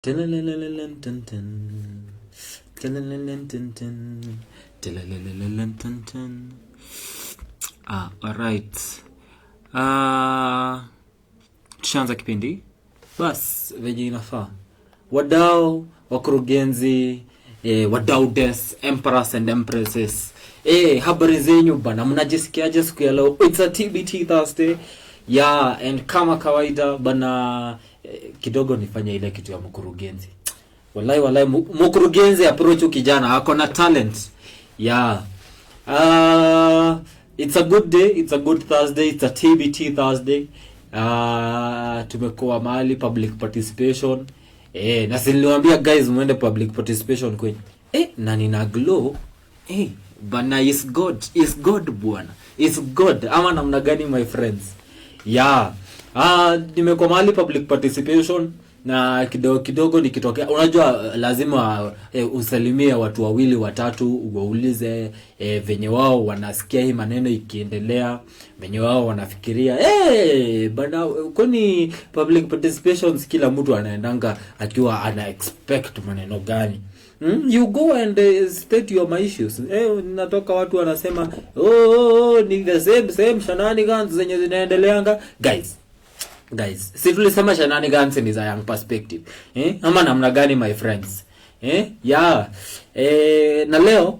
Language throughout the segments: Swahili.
Tilelelelelententen. Tilelelelententen. Tilelelelententen. Alright. Tushaanza kipindi. Bas, venye inafaa. Wadau, wakurugenzi, wadau des, emperors and empresses. Habari zenyu bana, mnajisikiaje siku ya leo? It's a TBT Thursday. Yeah, and kama kawaida bana, kidogo nifanya ile kitu ya mkurugenzi. Wallahi mkurugenzi approach kijana ako na talent. Yeah. It's a good day, it's a good Thursday, it's a TBT Thursday. Tumekuwa mahali public participation. Na niliwaambia guys muende public participation kwenye. Na nina glow. Bana is God bwana. Is God. Ama namna gani my friends? Yeah. Nimekuwa mahali public participation na kidogo nikitokea. Unajua lazima usalimie watu wawili watatu, uwaulize venye wao wanasikia hii maneno ikiendelea, venye wao wanafikiria. Bana kwani public participations kila mtu anaendanga akiwa ana expect maneno gani? You go and state your issues. Natoka watu wanasema ni the same shenanigans zenye zinaendeleanga. Guys, si tulisema shenanigans is a young perspective. Ama namna gani my friends? Yeah. Na leo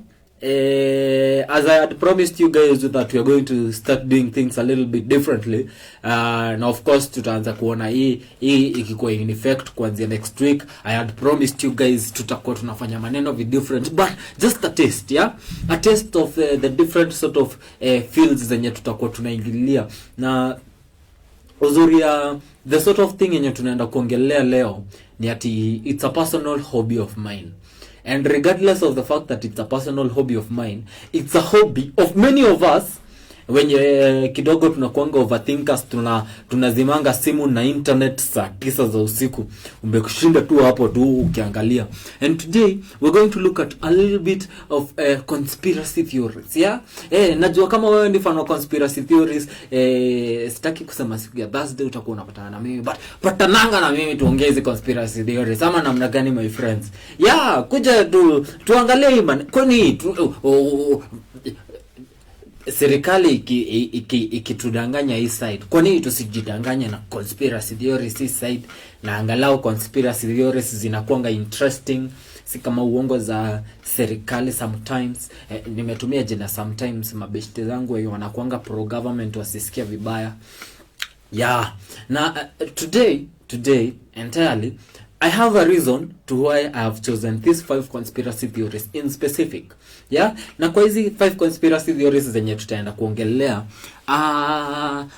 as I had promised you guys that we are going to start doing things a little bit differently. Na of course tutaanza kuona hii ikikuwa in effect kuanzia next week. I had promised you guys tutakuwa tunafanya maneno vi different, but just a taste, yeah, a taste of the different sort of fields zenye tutakuwa tunaingilia. Na uzuri ya the sort of thing yenye tunaenda kuongelea leo ni ati it's a personal hobby of mine. And regardless of the fact that it's a personal hobby of mine, it's a hobby of many of us. Wenye kidogo tunakuanga overthinkers, tunazimanga simu na internet saa 9 za usiku. Umekushinda tu hapo tu ukiangalia. And today we're going to look at a little bit of conspiracy theories. Yeah? Najua kama wewe ni fan wa conspiracy theories, sitaki kusema siku ya Thursday utakuwa unapatana na mimi, but patananga na mimi tuongeze conspiracy theories. Ama namna gani my friends? Yeah, kuja tuangalie hii man. Kwani serikali ikitudanganya hii side, kwa nini tusijidanganya na conspiracy theories hii side? Na angalau conspiracy theories zinakuanga interesting, si kama uongo za serikali sometimes. Nimetumia jina sometimes, mabeshte zangu wanakuanga pro government wasisikia vibaya. Yeah. Na today entirely I have a reason to why I have chosen these 5 conspiracy theories in specific. Yeah? Na kwa hizi 5 conspiracy theories zenye tutaenda kuongelea,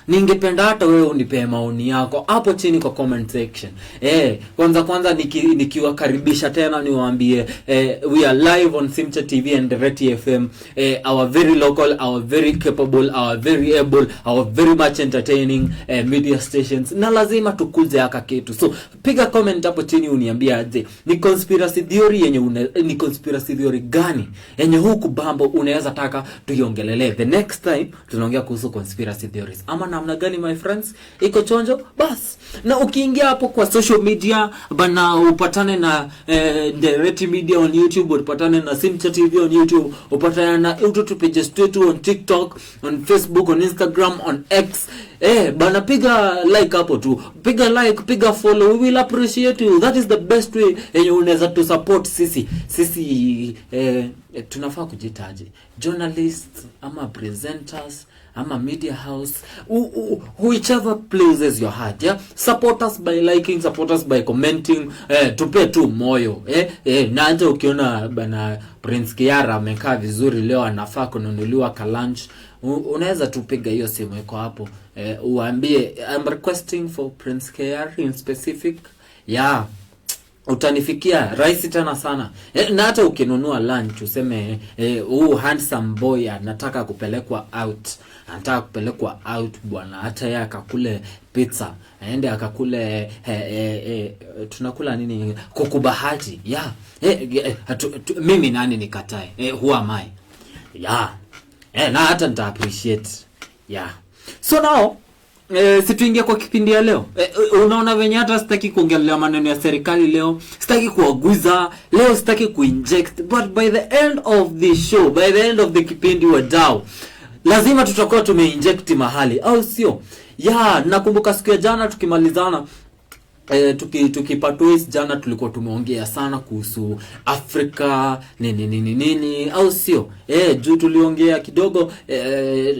ningependa hata wewe unipe maoni yako hapo chini kwa comment section. Kwanza nikiwakaribisha tena niwaambie we are live on Simcha TV and Reti FM. Our very local, our very capable, our very able, our very much entertaining media stations. Na lazima tukuze haka kitu. So piga comment hapo chini uniambie aje ni conspiracy theory yenye ni conspiracy theory gani yenye huku bambo unaweza taka tuiongelele the next time tunaongea kuhusu conspiracy theories. Ama namna gani my friends? Iko chonjo? Bas. Na ukiingia hapo kwa social media bana, upatane na Direct Media on YouTube, upatane na Simcha TV on YouTube, upatane na YouTube pages twetu on TikTok, on Facebook, on Instagram, on X. Bana piga like hapo tu. Piga like, piga follow. We will appreciate you. That is the best way yenye unaweza to support sisi. Tunafaa kujitaje journalists ama presenters ama media house, whichever pleases your heart. Yeah, support us by liking, support us by commenting. Tupe tu moyo. Na hata ukiona bana Prince Kiara amekaa vizuri leo, anafaa kununuliwa ka lunch, unaweza tupiga hiyo simu iko hapo, uambie I'm requesting for Prince Kiara in specific. Yeah, utanifikia rahisi tena sana. Na hata ukinunua lunch useme handsome boy anataka kupelekwa out bwana, hata yeye akakule pizza, aende akakule tunakula nini kukubahati. Yeah. Mimi nani nikatae? Who am I? Yeah. Na hata nita appreciate. Yeah. So now Si tuingie kwa kipindi ya leo. Unaona venye hata sitaki kuongelea maneno ya serikali leo, sitaki kuaguza leo, sitaki kuinject, but by the end of the show, by the end of the kipindi wadau, lazima tutakuwa tumeinject mahali, au sio? Nakumbuka siku ya jana tukimalizana tukipatwis jana tulikuwa tumeongea sana kuhusu Afrika nini, au sio? Juu tuliongea kidogo,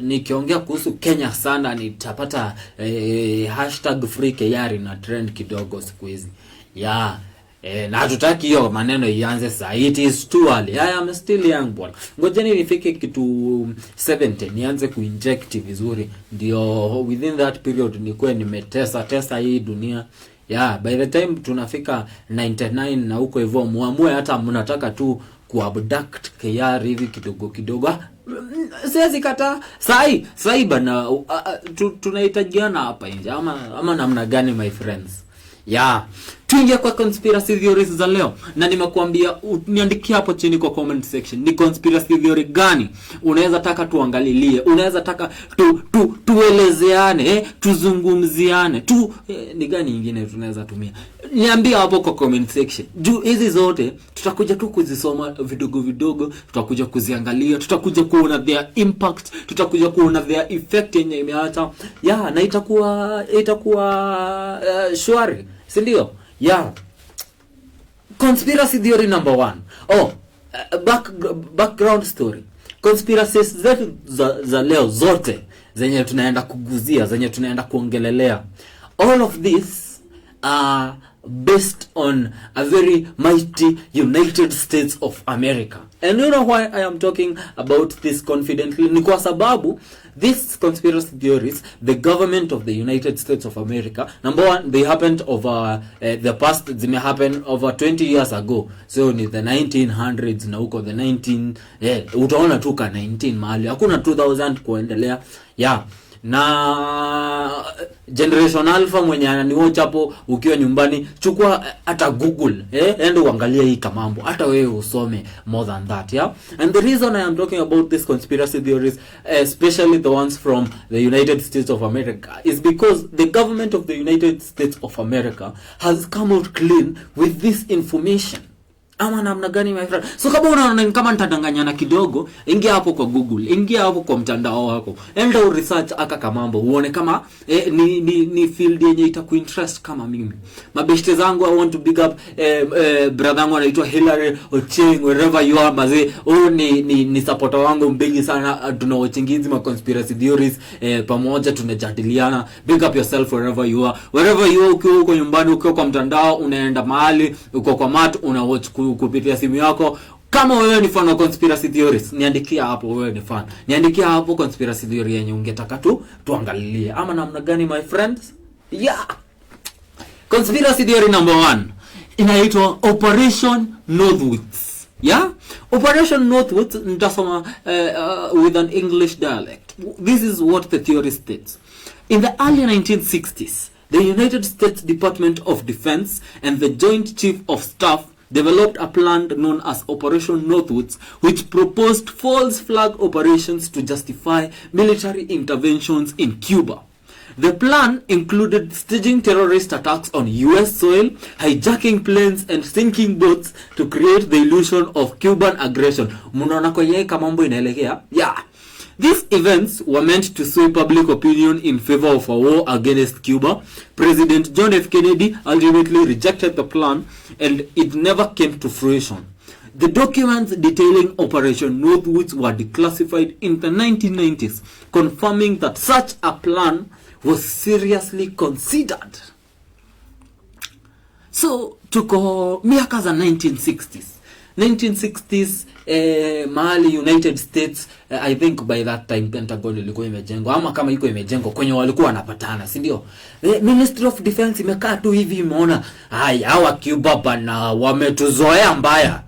nikiongea kuhusu Kenya sana nitapata #FreeKR na trend kidogo siku hizi. Na hatutaki hiyo maneno ianze saa. It is too early. I am still young boy. Ngojeni nifike kitu 70 nianze kuinject vizuri, ndio within that period nikuwe nimetesa hii dunia. By the time tunafika 99 na huko hivyo, muamue hata mnataka tu kuabduct KR hivi kidogo. Siwezi kata. Sai bana, tunahitajiana hapa nje ama namna gani my friends? Tuingia kwa conspiracy theories za leo, na nimekuambia niandikia hapo chini kwa comment section ni conspiracy theory gani unaweza taka tuangalilie, unaweza taka tuelezeane, tuzungumziane ni gani nyingine tunaweza tumia. Niambia hapo kwa comment section. Juu hizi zote tutakuja tu kuzisoma vidogo, tutakuja kuziangalia, tutakuja kuona their impact, tutakuja kuona their effect yenye imeacha. Na itakuwa shwari, si ndio? Conspiracy theory number 1. Background story. Conspiracies zetu za leo zote zenye tunaenda kuguzia, zenye tunaenda kuongelelea, all of this are based on a very mighty United States of America. And you know why I am talking about this confidently? Ni kwa sababu these conspiracy theories, the government of the United States of America, number 1, they happened over the past, zime happen over 20 years ago. So ni the 1900s na huko the 19, utaona tu ka 19 mahali, hakuna 2000 kuendelea. Na Generation Alpha mwenye ananiwatch hapo ukiwa nyumbani, chukua hata Google, enda uangalie hii kamambo, hata wewe usome more than that. And the reason I am talking about these conspiracy theories, especially the ones from the United States of America, is because the government of the United States of America has come out clean with this information. Ama namna gani my friend? So kama unaona kama nitadanganyana kidogo, ingia hapo kwa Google, ingia hapo kwa mtandao wako, enda research aka kamambo, uone kama ni field yenye itakuinterest kama mimi. Mabeshte zangu, I want to big up brother wangu anaitwa Hillary Ocheng, wherever you are maze, ni supporter wangu mbigi sana, tunawachingizi ma conspiracy theories, pamoja tunajadiliana. Big up yourself wherever you are. Wherever you are, uko nyumbani, uko kwa mtandao, unaenda mahali, uko kwa mat, una watch kupitia simu yako. Kama wewe ni fan wa conspiracy theories, niandikia hapo wewe ni fan. Niandikia hapo conspiracy theory yenye ungetaka tuangalilie. Ama namna gani my friends? Conspiracy theory number 1 inaitwa Operation Northwoods. Operation Northwoods, nitasoma with an English dialect. This is what the theory states. In the early 1960s, the United States Department of Defense and the Joint Chief of Staff developed a plan known as Operation Northwoods, which proposed false flag operations to justify military interventions in Cuba. The plan included staging terrorist attacks on US soil, hijacking planes and sinking boats to create the illusion of Cuban aggression. Munaona kwa yeye kama mambo inaelekea? These events were meant to sway public opinion in favor of a war against Cuba. President John F. Kennedy ultimately rejected the plan, and it never came to fruition. The documents detailing Operation Northwoods were declassified in the 1990s, confirming that such a plan was seriously considered. So, tuko miaka za 1960s, mahali United States, I think by that time Pentagon ilikuwa imejengwa, ama kama iko imejengwa kwenye walikuwa wanapatana, si ndio? Ministry of Defense imekaa tu hivi, imeona hawa Cuba bana wametuzoea mbaya.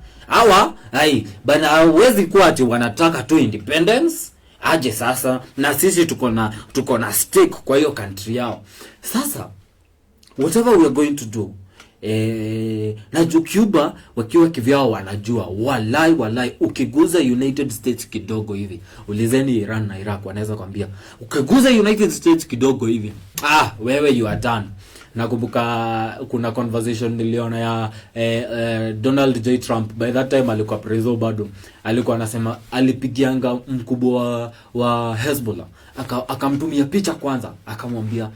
Bana hawezi kuwa ati wanataka tu independence. Aje sasa na sisi tuko na stake kwa hiyo country yao. Sasa whatever we are going to do, na Cuba wakiwa kivyao wanajua, walai ukiguza United States kidogo hivi, ulizeni Iran na Iraq wanaweza kwambia, ukiguza United States kidogo hivi wewe you are done. Nakumbuka kuna conversation niliona ya Donald J Trump, by that time alikuwa preso bado, alikuwa anasema alipigianga mkubwa wa Hezbollah, akamtumia picha kwanza, akamwambia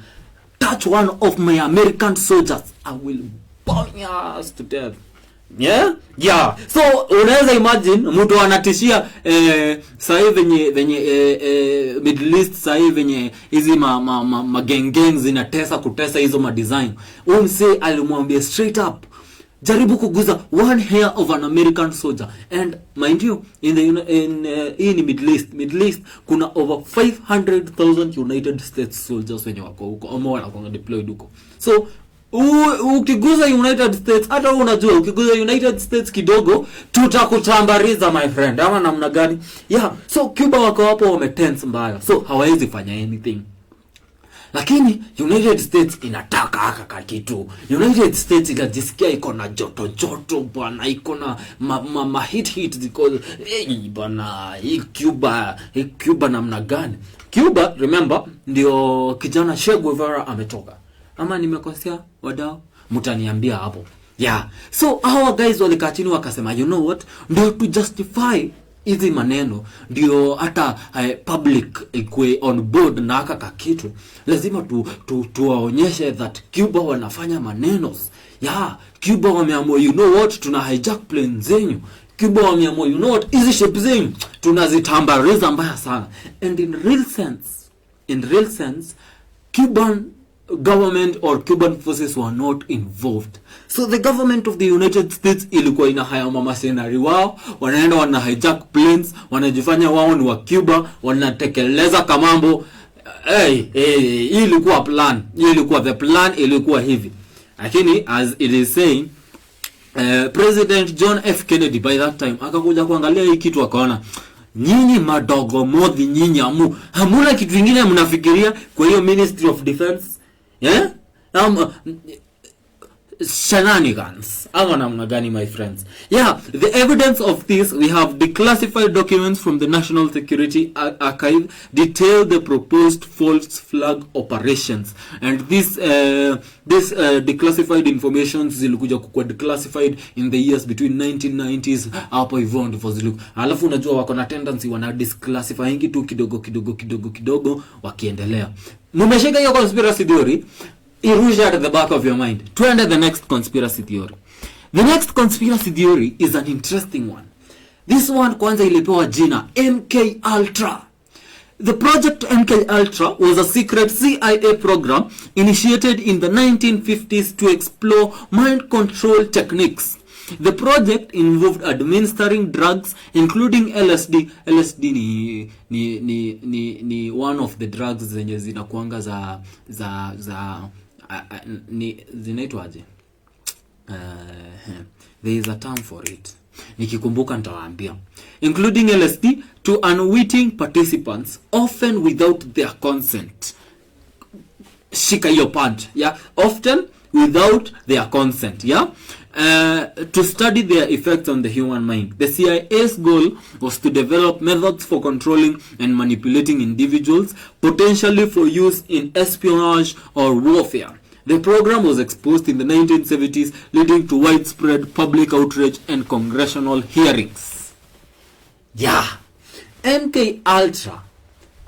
touch one of my American soldiers, I will burn your ass to death. Yeah. So unaweza imagine mtu anatishia sasa venye Middle East, sasa venye hizi magengeng zinatesa kutesa hizo madesign. Umse alimwambia straight up, jaribu kuguza one hair of an American soldier. And mind you, in Middle East kuna over 500,000 United States soldiers wenye wako huko ama wanakuwa deployed huko. So ukiguza United States, hata unajua ukiguza United States kidogo tutakutambariza my friend, ama namna gani? Yeah, so Cuba wako hapo wametense mbaya, so hawezi fanya anything. Lakini United States inataka haka kitu. United States inajisikia iko na joto bwana, iko na ma hit because bwana hii Cuba namna gani? Cuba, remember, ndio kijana Che Guevara ametoka. Ama nimekosea wadau? Mtaniambia hapo. Yeah. So our guys walikaa chini wakasema, you know what? Ndio to justify hizi maneno, ndio hata public ikwe on board na haka kitu, lazima tuwaonyeshe that Cuba wanafanya maneno. Yeah, Cuba wameamua, you know what, tuna hijack planes zenyu. Cuba wameamua, you know what, hizi ship zenyu tunazitambariza mbaya sana. And in real sense, Cuban government or Cuban forces were not involved. So the government of the United States ilikuwa ina haya mamasenari wao, wanaenda wana hijack planes, wanajifanya wao ni wa Cuba, wanatekeleza kamambo. Ilikuwa plan, ilikuwa the plan, ilikuwa hivi. Lakini as it is saying, President John F. Kennedy by that time akakuja kuangalia hii kitu, akaona nyinyi madogo modhi, nyinyi hamuna kitu kingine mnafikiria kwa hiyo Ministry of Defense. Yeah? Shenanigans. Ama namna gani my friends? Yeah, the evidence of this, we have declassified documents from the National Security Archive detail the proposed false flag operations. And this declassified information zilikuja kukua declassified in the years between 1990s hapo hivyo ndivyo ziliku. Alafu unajua wako na tendency wana declassifying kitu kidogo wakiendelea. Mumeshika hiyo conspiracy theory, irusha at the back of your mind. Tuende the next conspiracy theory. The next conspiracy theory is an interesting one. This one kwanza ilipewa jina MK Ultra. The project MK Ultra was a secret CIA program initiated in the 1950s to explore mind control techniques. The project involved administering drugs including LSD. LSD ni one of the drugs zenye zinakuanga za zinaitwaje? There is a term for it. Nikikumbuka nitawaambia. Including LSD to unwitting participants, often without their consent. Shika hiyo punch. Yeah, often without their consent. Yeah. To study their effects on the human mind. The CIA's goal was to develop methods for controlling and manipulating individuals, potentially for use in espionage or warfare. The program was exposed in the 1970s, leading to widespread public outrage and congressional hearings. Yeah. MK Ultra.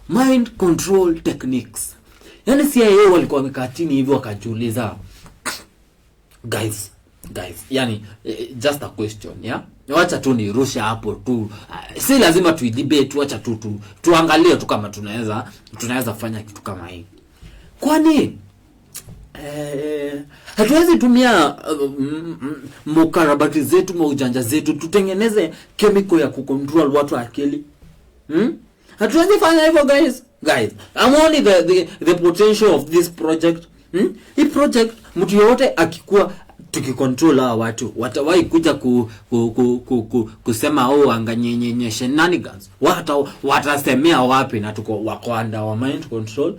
Mind control techniques. Yani CIA walikuwa wamekaa chini hivyo wakajiuliza, guys, yani just a question, yeah? Wacha tu ni rusha hapo tu. Si lazima tuidebate, wacha tu tuangalie tu kama tunaweza fanya kitu kama hii. Kwani hatuwezi tumia mukarabati zetu, maujanja zetu tutengeneze chemical ya kucontrol watu akili? Hatuwezi fanya hivyo guys. I'm only the potential of this project. Hii project mtu yote akikuwa tukicontrol hawa watu watawahi kuja kusema anganyenye shenanigans. Watasemea wapi na tuko wako under our mind control?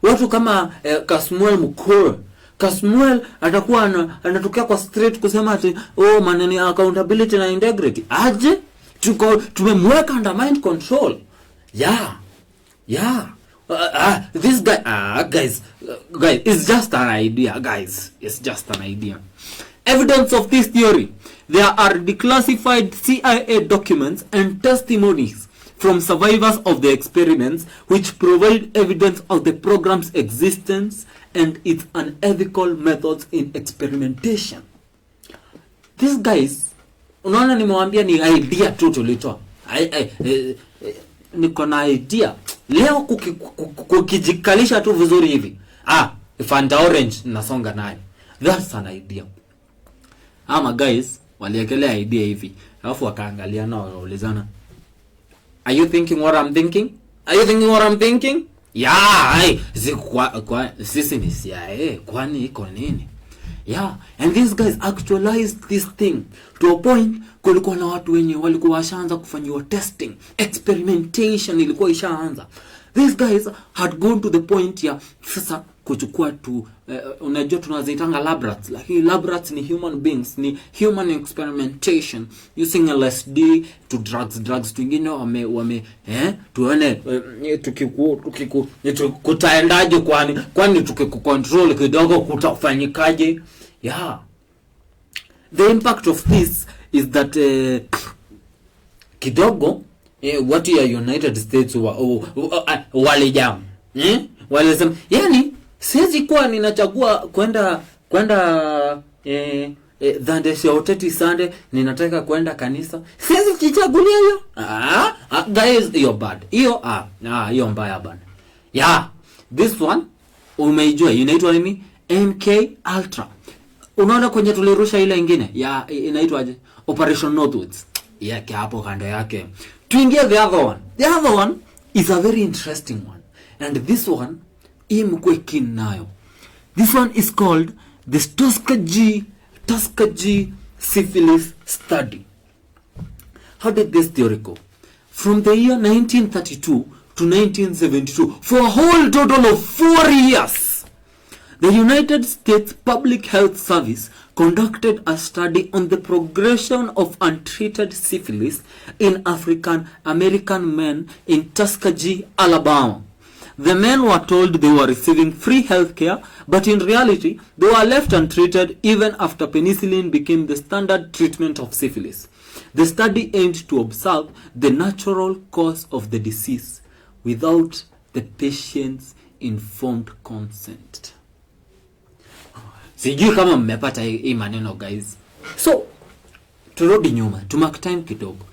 Watu kama Kasmuel Mukoro. Kasmuel atakuwa anatokea kwa straight kusema ati maneno ya accountability na integrity. Aje tumemweka under mind control. Yeah. This guy, guys, it's just an idea, guys. It's just an idea. Evidence of this theory. There are declassified CIA documents and testimonies from survivors of the experiments which provide evidence of the program's existence and its unethical methods in experimentation. These guys, unaona nimewambia ni idea tu tulitoa. Niko na idea. Leo kukijikalisha tu vizuri hivi. Fanta orange nasonga nayo. That's an idea. Ama guys, waliekelea idea hivi. Alafu wakaangaliana wakaulizana. Are you thinking what I'm thinking? Are you thinking what I'm thinking? Yeah, sisi ni CIA. Kwani iko nini? Yeah, and these guys actualized this thing to a point kulikuwa na watu wenye walikuwa washaanza kufanyiwa testing, experimentation ilikuwa ishaanza. These guys had gone to the point ya sasa kuchukua tu unajua tunaziitanga lab rats, lakini lab rats ni human beings, ni human experimentation using LSD to drugs twingine wame tuone kutaendaje, kwani tukikucontrol kidogo kutafanyikaje. Yeah, the impact of this is that kidogo what ya United States walijam walisema yani siwezi kuwa ninachagua kwenda Sunday Saturday Sunday ninataka kwenda kanisa, siwezi kuchagulia hiyo. Guys, you're bad hiyo. Hiyo mbaya bana. Yeah, this one umeijua inaitwa nini? MK Ultra. Unaona kwenye tulirusha ile nyingine ya inaitwaje, Operation Northwoods yake hapo kando yake. Tuingie the other one is a very interesting one, and this one imkwe kinayo. This one is called the Tuskegee syphilis study. How did this theory go? From the year 1932 to 1972, for a whole total of 4 years, the United States Public Health Service conducted a study on the progression of untreated syphilis in African American men in Tuskegee, Alabama. The men were told they were receiving free health care, but in reality, they were left untreated even after penicillin became the standard treatment of syphilis. The study aimed to observe the natural cause of the disease without the patient's informed consent. Sijui kama mmepata hii maneno guys. So, turudi nyuma, tumark time kidogo.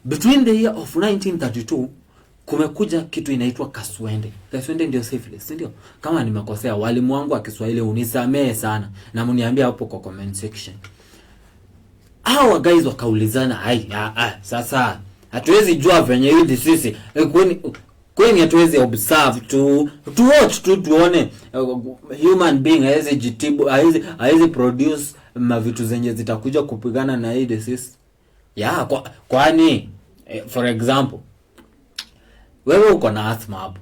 Between the year of 1932, kumekuja kitu inaitwa kaswende. Kaswende ndio syphilis, ndio? Kama nimekosea, walimu wangu wa Kiswahili unisamee sana na mniambia hapo kwa comment section. Hawa guys wakaulizana, sasa hatuwezi jua venye hii disease kweni hatuwezi observe to watch tuone human being hawezi jitibu, hawezi produce mavitu zenye zitakuja kupigana na hii disease. Yeah, kwani for example, wewe uko na asthma hapo,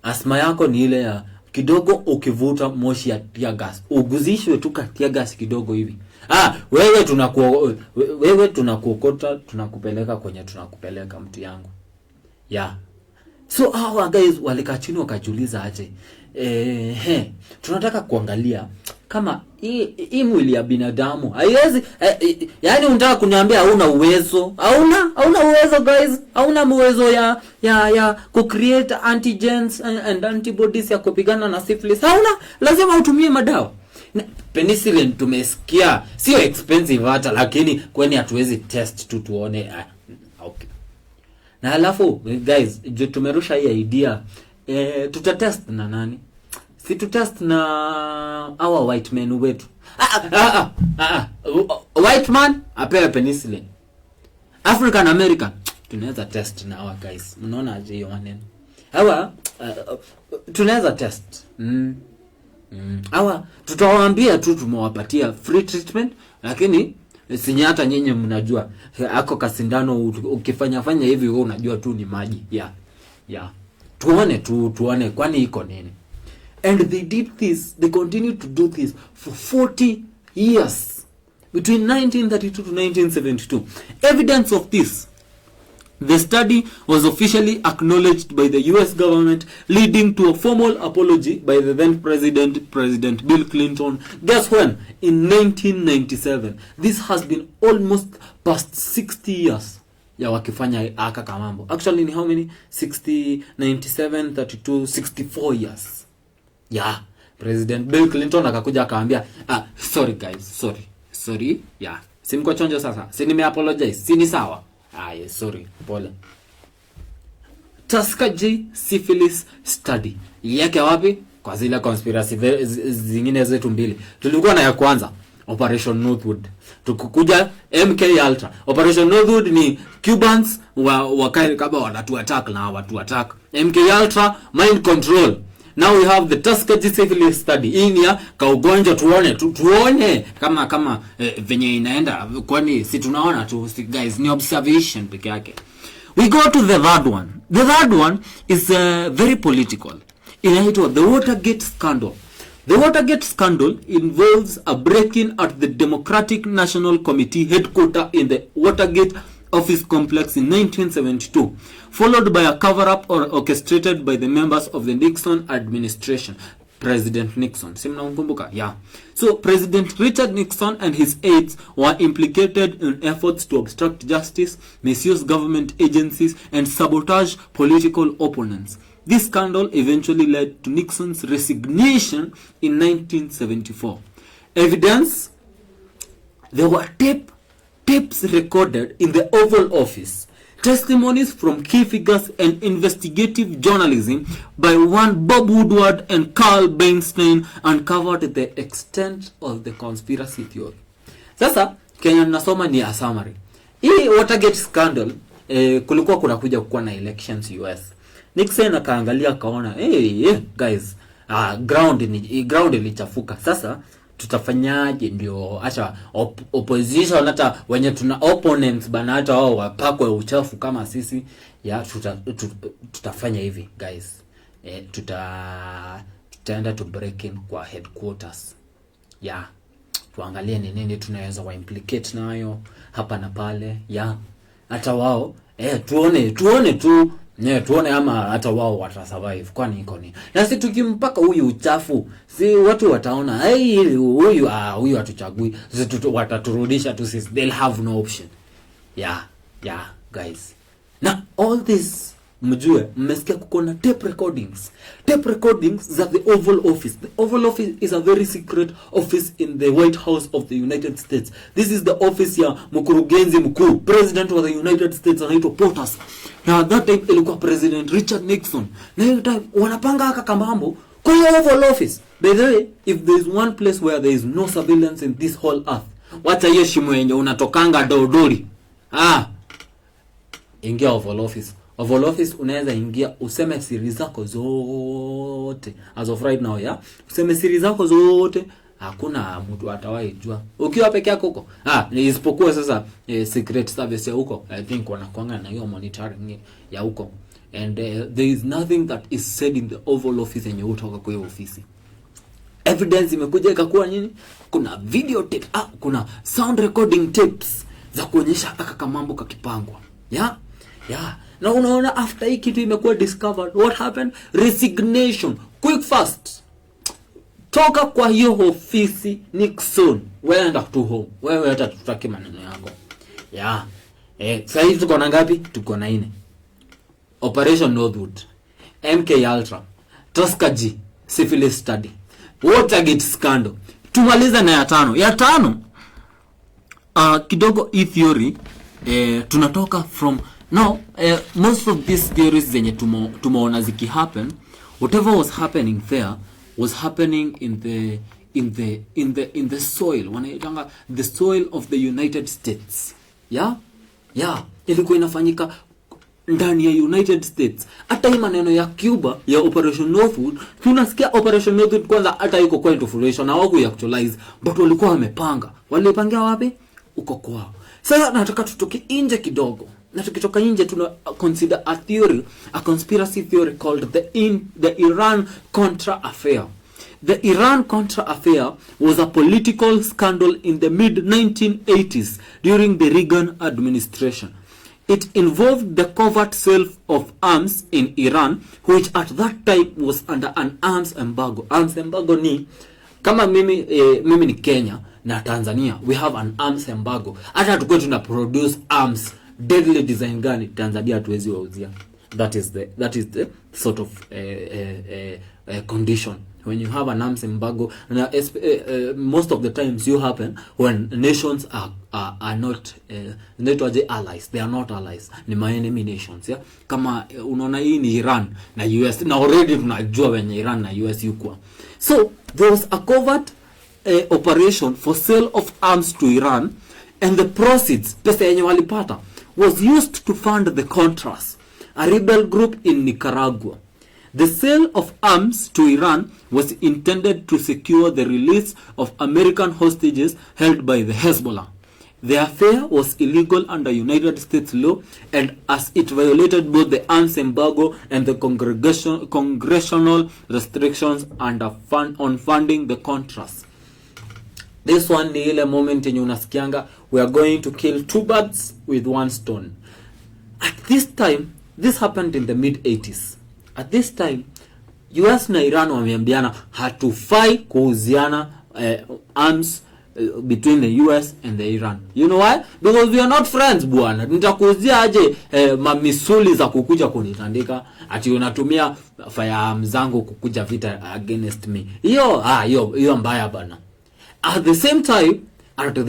asthma yako ni ile ya kidogo ukivuta moshi ya tear gas, uguzishwe tu tear gas kidogo hivi. Wewe tunakuokota, tunakupeleka kwenye tunakupeleka mtu yangu. Yeah. So hawa guys walikaa chini wakajiuliza aje, tunataka kuangalia kama hii mwili ya binadamu haiwezi yani unataka kuniambia hauna uwezo, hauna uwezo guys, hauna uwezo ya ku-create antigens and antibodies ya kupigana na syphilis, hauna, lazima utumie madawa. Penicillin tumesikia sio expensive hata, lakini kwani hatuwezi test tu tuone. Okay. Na alafu guys, tumerusha hii idea, tutatest na nani? Si tutest na our white men wetu. White man apewe penicillin. African American tunaweza test na our guys. Mnaona aje hiyo maneno? Hawa tunaweza test. Hawa tutawaambia tu tumewapatia free treatment, lakini sinyata nyinyi mnajua ako kasindano ukifanya hivi wewe unajua tu ni maji. Yeah. Tuone kwani iko nini. And they did this, they continued to do this for 40 years. Between 1932 to 1972. Evidence of this The study was officially acknowledged by the US government, leading to a formal apology by the then President Bill Clinton. Guess when? In 1997. This has been almost past 60 years. Ya wakifanya aka kamambo. Actually ni how many? 60, 97, 32, 64 years. Yeah. President Bill Clinton akakuja akaambia, sorry guys, sorry. Yeah. Si mko chonjo sasa. Si nime apologize. Si ni sawa. Yes, sorry. Pole. Tuskegee syphilis study. Yake wapi? Kwa zile conspiracy zingine zetu mbili. Tulikuwa na ya kwanza, Operation Northwood. Tukukuja MK Ultra. Operation Northwood ni Cubans wakae kama watu attack. MK Ultra mind control. Now we have the Tuskegee syphilis study. Hii ya kaugonjwa tuone kama venye inaenda, kwani si tunaona tu guys, ni observation peke yake. We go to the third one. The third one is very political. Inaitwa the Watergate scandal. The Watergate scandal involves a break-in at the Democratic National Committee headquarters in the Watergate office complex in 1972, followed by a cover-up orchestrated by the members of the Nixon administration. President Nixon. Simnakumbuka? Yeah. So President Richard Nixon and his aides were implicated in efforts to obstruct justice, misuse government agencies, and sabotage political opponents. This scandal eventually led to Nixon's resignation in 1974. Evidence: there were tapes recorded in the Oval Office, testimonies from key figures, and investigative journalism by one Bob Woodward and Carl Bernstein uncovered the extent of the conspiracy theory. Sasa Kenya nasoma ni a summary. Hii Watergate scandal kulikuwa kunakuja kuwa na elections US. Nixon akaangalia akaona, guys, ground ilichafuka. Sasa tutafanyaje ndio acha opposition, hata wenye tuna opponents bana, hata wao wapakwe uchafu kama sisi. Ya tutafanya hivi guys, tutaenda to break in kwa headquarters. Ya tuangalie ni nini tunaweza wa implicate nayo hapa na pale. Ya hata wao tuone tuone ama hata wao watasurvive, kwani iko ni. Na sisi tukimpaka huyu uchafu, si watu wataona huyu atuchagui, sisi wataturudisha tu sisi, they'll have no option. Yeah guys. Now all this mjue mmesikia kuko na tape recordings za the Oval Office. The Oval Office is a very secret office in the White House of the United States. This is the office ya mkurugenzi mkuu, president of the United States, anaitwa POTUS. Na that time ilikuwa President Richard Nixon. Na hiyo time wanapanga haka kamambo kwa Oval Office. By the way, if there is one place where there is no surveillance in this whole earth, wacha hiyo shimo yenye unatokanga dodori, ingia Oval Office. Oval Office unaweza ingia useme siri zako zote. As of right now, useme siri zako zote, hakuna mtu atawahi jua ukiwa peke yako huko. Isipokuwa sasa secret service ya huko, I think wanakuanga na hiyo monitoring ya huko. And there is nothing that is said in the Oval Office yenye utoka kwa hiyo ofisi. Evidence imekuja ikakuwa nini? Kuna video tape, kuna sound recording tapes za kuonyesha aka mambo kakipangwa. Yeah. Na unaona after hii kitu imekuwa discovered, what happened? Resignation. Quick fast. Toka kwa hiyo ofisi Nixon. Wenda to home. Wewe hata tutaki maneno yako. Sasa hivi tuko na ngapi? Tuko na 4. Operation Northwood, MK Ultra, Tuskegee syphilis study, Watergate scandal. Tumaliza na ya 5. Ya 5 kidogo hii theory tunatoka from most of these theories zenye tumeona ziki happen, whatever was happening there was happening in the soil, wanaitanga the soil of the United States. Ilikuwa inafanyika ndani ya United States. Hata hii maneno ya Cuba ya Operation Northwood, tunasikia Operation Northwood kwanza hata iko kwa inflation na wako actualize, but walikuwa wamepanga. Walipangia wapi? Uko kwao. Sasa nataka tutoke nje kidogo. Na tukitoka nje tuna consider a conspiracy theory called the Iran-Contra affair. The Iran-Contra affair was a political scandal in the mid-1980s during the Reagan administration. It involved the covert sale of arms in Iran, which at that time was under an arms embargo. Arms embargo ni kama mimi ni Kenya na Tanzania, we have an arms embargo. Hata tukue tuna produce arms deadly design gani Tanzania hatuwezi wauzia. That is the sort of condition when you have an arms embargo. Most of the times you happen when nations are not allies. They are not allies, ni my enemy nations. Yeah, kama unaona hii ni Iran na US, na already tunajua wenye Iran na US yuko. So there was a covert operation for sale of arms to Iran, and the proceeds, pesa yenye walipata, was used to fund the Contras, a rebel group in Nicaragua. The sale of arms to Iran was intended to secure the release of American hostages held by the Hezbollah. The affair was illegal under United States law, and as it violated both the arms embargo and the congressional restrictions on funding the Contras. This one ni ile moment yenye unasikianga, we are going to kill two birds with one stone. At this time, this happened in the mid-80s. At this time, US na Iran wameambiana hatufai kuuziana arms between the US and the Iran. You know why? Because we are not friends bwana. Nitakuuzia aje mamisuli za kukuja kunitandika ati unatumia firearms zangu kukuja vita against me. Hiyo mbaya bana. At the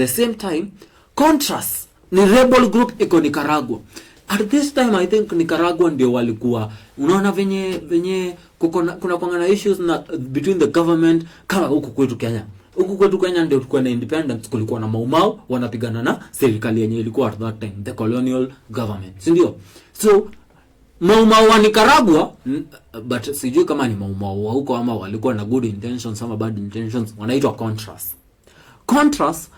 same time, Contras ni rebel group iko Nicaragua. At this time I think Nicaragua ndio walikuwa unaona venye kuna pangana issues na between the government kama huku kwetu Kenya. Huku kwetu Kenya ndio tulikuwa na independence, kulikuwa na maumau wanapigana na serikali yenye ilikuwa at that time, the colonial government. Si ndio? So maumau wa Nicaragua, but sijui kama ni maumau wa huko ama walikuwa na good intentions ama bad intentions, wanaitwa Contras. Contras,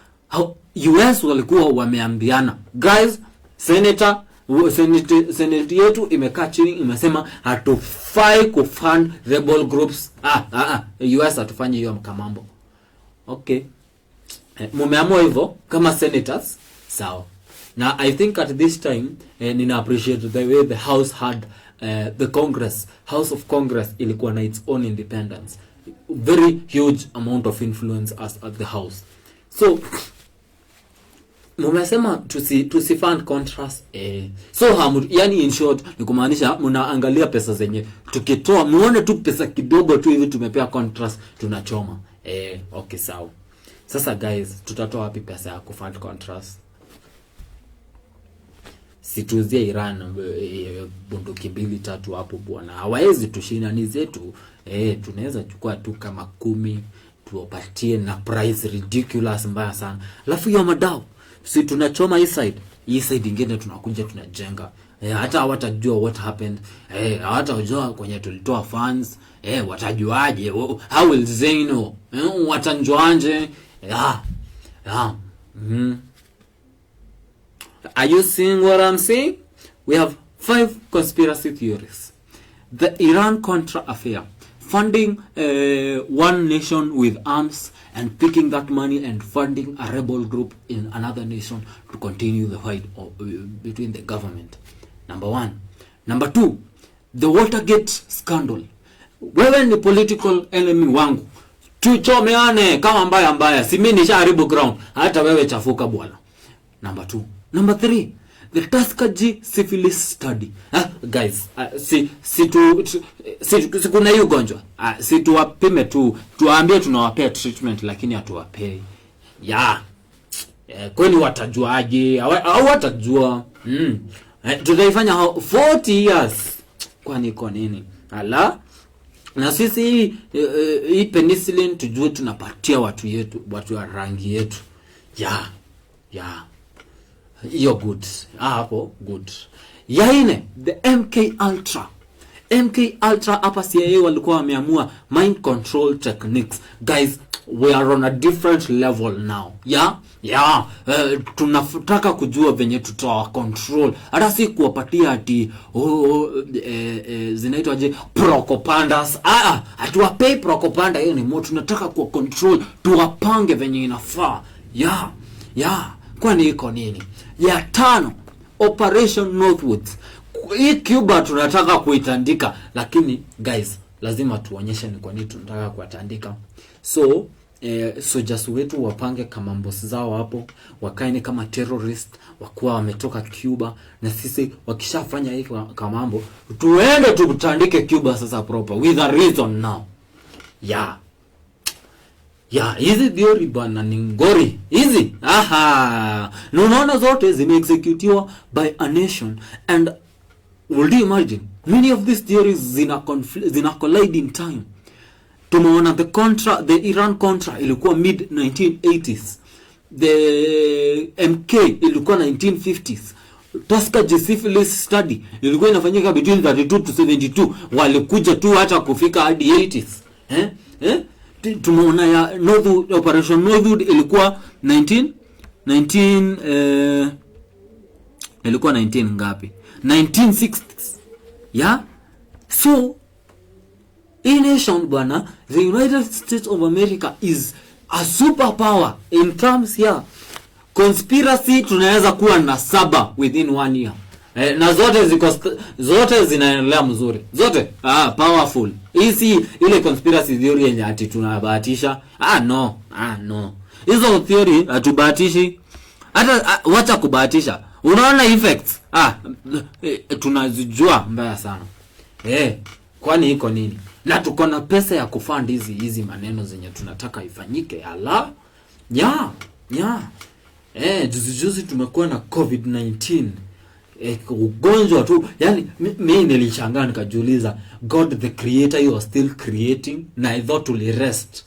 US walikuwa wameambiana, guys, Senate yetu imekaa chini imesema hatufai kufund rebel groups. US hatufanye hiyo mkamambo. Okay. Mumeamua hivyo kama senators, sawa. Now I think at this time nina appreciate the way the house had the House of Congress ilikuwa na its own independence. Very huge amount of influence at the house. So mumesema tusifund Contras. So yani in short ni kumaanisha mnaangalia pesa zenye tukitoa muone tu pesa kidogo tu hivi tumepea Contras tunachoma. Okay sawa. Sasa guys, tutatoa wapi pesa ya kufund Contras? Situzie Iran bunduki 2-3 hapo bwana. Hawezi tushinda ni zetu. Tunaweza chukua tu kama 10 tuwapatie na price ridiculous mbaya sana. Alafu hiyo madao si tunachoma hii side ingine tunakuja tunajenga. Hata hawatajua what happened. Hawatajua kwenye tulitoa funds. Watajuaje? How will they know? Watanjuanje? Are you seeing what I'm saying? We have 5 conspiracy theories. The Iran-Contra affair. Funding one nation with arms and picking that money and funding a rebel group in another nation to continue the fight between the government. Number 1. Number 2, the Watergate scandal. Wewe ni political enemy wangu, tuchomeane kama mbaya. Si mimi nishaharibu ground, hata wewe chafuka bwana. Number 2. Number 3, the Tuskegee syphilis study. Guys, kuna hiyo gonjwa. Si tuwapime tu, tuwaambie tunawapea treatment lakini hatuwapei. Kwani watajuaje? Au watajua? Tutaifanya 40 years. Kwani kwa nini? Na sisi hii penicillin tujue tunapatia watu wa rangi yetu. You're good. Hapo good. Yaine, the MK Ultra hapa CIA walikuwa wameamua mind control techniques. Guys, we are on a different level now. Tunataka kujua venye tutawa control. Hata si kuwapatia ati zinaitwa aje procopandas. Hatuwapei procopanda, hiyo ni moto. Tunataka kuwa control, tuwapange venye inafaa. Kwani iko nini? Ya 5, Operation Northwoods. Hii Cuba tunataka kuitandika, lakini guys lazima tuonyeshe ni kwa nini tunataka kuatandika. So soldiers wetu wapange kama boss zao hapo, wakaeni kama terrorist, wakuwa wametoka Cuba, na sisi wakishafanya hiki kama mambo tuende tukutandike Cuba sasa proper with a reason now. Hizi theory bana ni ngori hizi. Unaona zote zimeexecutiwa by a nation, and would you imagine many of these theories zina collide in time. Tumeona the Iran Contra ilikuwa mid 1980s, the MK ilikuwa 1950s, Tuskegee syphilis study ilikuwa inafanyika between 32 to 72, walikuja tu hata kufika hadi 80s. Tumeona ya Operation Northwood ilikuwa 19 ngapi, 1960s. So in nation bwana, the United States of America is a superpower in terms conspiracy. Tunaweza kuwa na 7 within 1 year, na zote zinaendelea mzuri, zote powerful. Hizi ile conspiracy theory yenye ati tunabahatisha, no hizo theory hatubahatishi, hata wacha kubahatisha. Unaona effects tunazijua mbaya sana. Kwani iko nini? Na tuko na pesa ya kufund hizi maneno zenye tunataka ifanyike. Juzi tumekuwa na COVID-19, ugonjwa tu. Yani mimi nilishangaa nikajiuliza, God the creator, you are still creating, na I thought uli rest.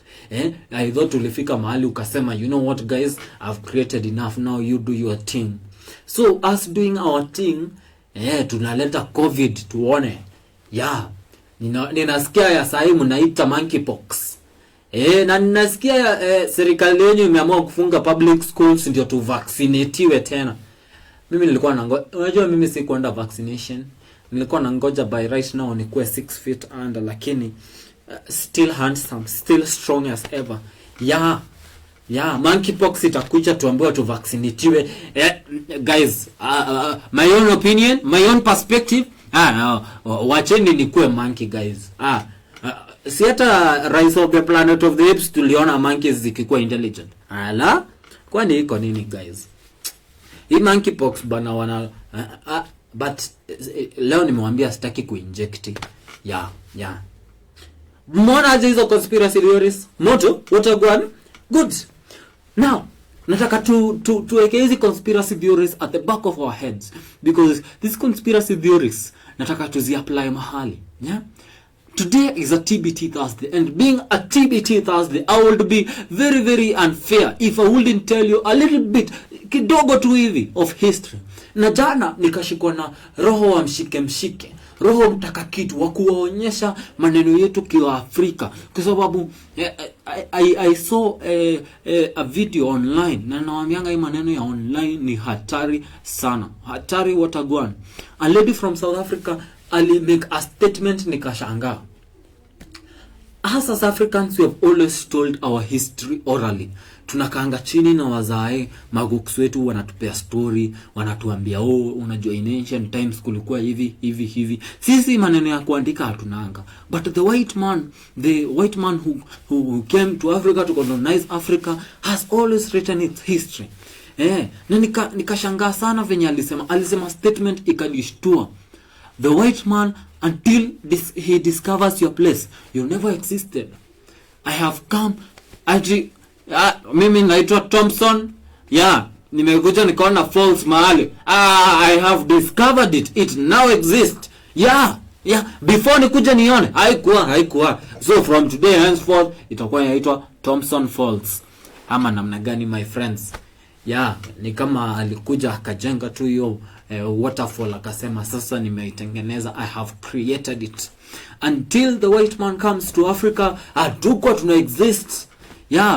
I thought ulifika mahali ukasema, you know what guys, I've created enough, now you do your thing. So us doing our thing, tunaleta COVID tuone. Ninasikia ya sahi mnaita monkeypox. Na ninasikia serikali yenu imeamua kufunga public schools ndio tu vaccinatiwe tena. Mimi nilikuwa nangoja, unajua mimi si kwenda vaccination. Nilikuwa nangoja by right now nikuwe 6 feet under, lakini still handsome, still strong as ever. Monkeypox itakuja tuambiwa tu vaccinatiwe. Guys, my own opinion, my own perspective. Wacheni nikuwe monkey guys. Si hata Rise of the Planet of the Apes tuliona monkeys zikikuwa intelligent. Kwani iko nini guys? Hii monkeypox bana wana but leo nimewambia sitaki kuinject. Mbona hizo conspiracy theories? Moto, what a good. Good. Now, nataka tuweke hizi conspiracy theories at the back of our heads, because these conspiracy theories nataka tuzi-apply mahali. Today is a TBT Thursday, and being a TBT Thursday, I would be very very unfair if I wouldn't tell you a little bit, kidogo tu hivi, of history. Na jana nikashikwa na roho wa mshike, roho mtaka kitu wa kuwaonyesha maneno yetu kwa Afrika, kwa sababu I saw a video online, na nawaambianga hii maneno ya online ni hatari sana, hatari watagwan. A lady from South Africa ali make a statement, nikashangaa. As Africans, we have always told our history orally. Tunakaanga chini na wazae maguksu wetu wanatupea story, wanatuambia unajua in ancient times kulikuwa hivi. Sisi maneno ya kuandika hatunanga. But the white man who came to Africa to colonize Africa has always written its history. Na nikashangaa sana venye alisema statement ikanishtua. The white man, until he discovers your place, you never existed. I have come mimi naitwa Thompson. Nimekuja nikaona falls mahali. I have discovered it. It now exists. Before nikuja nione haikuwa. So from today henceforth itakuwa inaitwa Thompson Falls. Ama namna gani my friends? Ni kama alikuja akajenga tu hiyo waterfall akasema sasa nimeitengeneza, I have created it. Until the white man comes to Africa, hatuko tuna exist.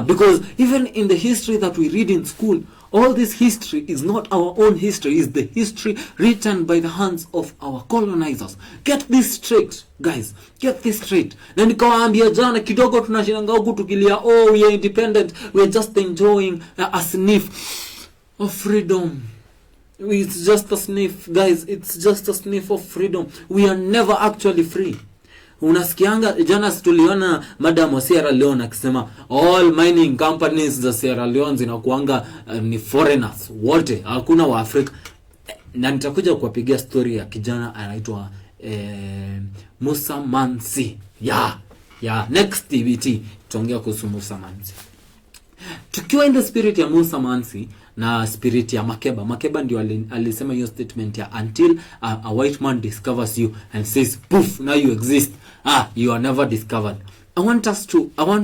Because even in the history that we read in school, all this history is not our own history, is the history written by the hands of our colonizers. Get this straight, guys. Get this straight. Na nikawaambia jana kidogo tunashindanga huku tukilia, we are independent, we are just enjoying a sniff of freedom. It's just a sniff, guys. It's just a sniff of freedom. We are never actually free. Unasikianga jana tuliona Madam wa Sierra Leone akisema all mining companies za Sierra Leone zinakuanga ni foreigners wote, hakuna wa Afrika. Na nitakuja kuwapigia story ya kijana anaitwa Musa Mansi. Next TBT tuongea kuhusu Musa Mansi. Tukiwa in the spirit ya Musa Mansi na spirit ya Makeba ndio alisema hiyo statement ya until a white man discovers you and says poof, now you exist, you are never discovered. I want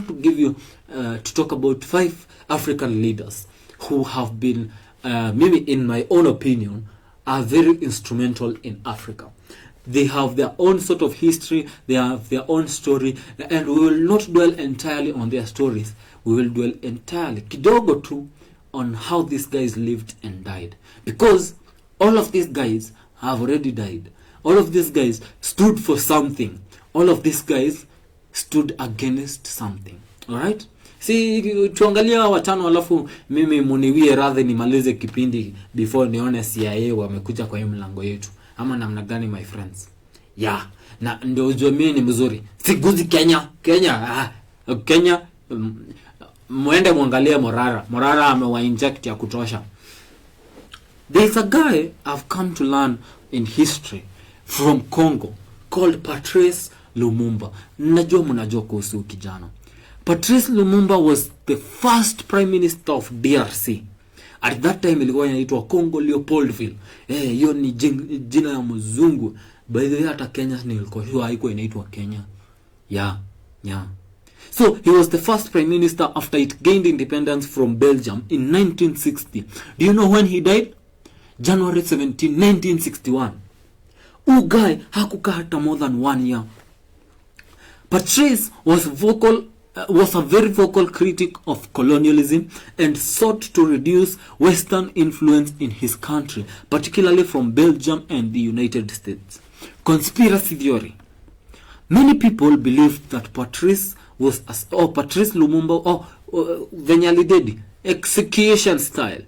to give you to talk about 5 African leaders who have been maybe in my own opinion are very instrumental in Africa. They have their own sort of history, they have their own story, and we will not dwell entirely on their stories. We will dwell entirely kidogo tu on how these guys lived and died, because all of these guys have already died. All of these guys stood for something. All of these guys stood against something. All right? Si tuangalia watano alafu mimi muniwie radhi nimalize kipindi before nione CIA wamekuja kwa hiyo mlango yetu. Ama namna gani my friends? Na ndio ujue mimi ni mzuri. Siguzi Kenya muende muangalie Morara amewa inject ya kutosha. There's a guy I've come to learn in history from Congo called Patrice Lumumba. Najua mnajua kuhusu kijana. Patrice Lumumba was the first prime minister of DRC. At that time ilikuwa inaitwa Congo Leopoldville. Hiyo ni jina ya mzungu. By the way hata Kenya nilikuwa hiyo haikuwa inaitwa Kenya. So he was the first prime minister after it gained independence from Belgium in 1960. Do you know when he died? January 17, 1961. Guy hakukaa hata more than 1 year. Patrice was a very vocal critic of colonialism and sought to reduce Western influence in his country, particularly from Belgium and the United States. Conspiracy theory. Many people believed that Patrice Lumumba venyali dedi execution style.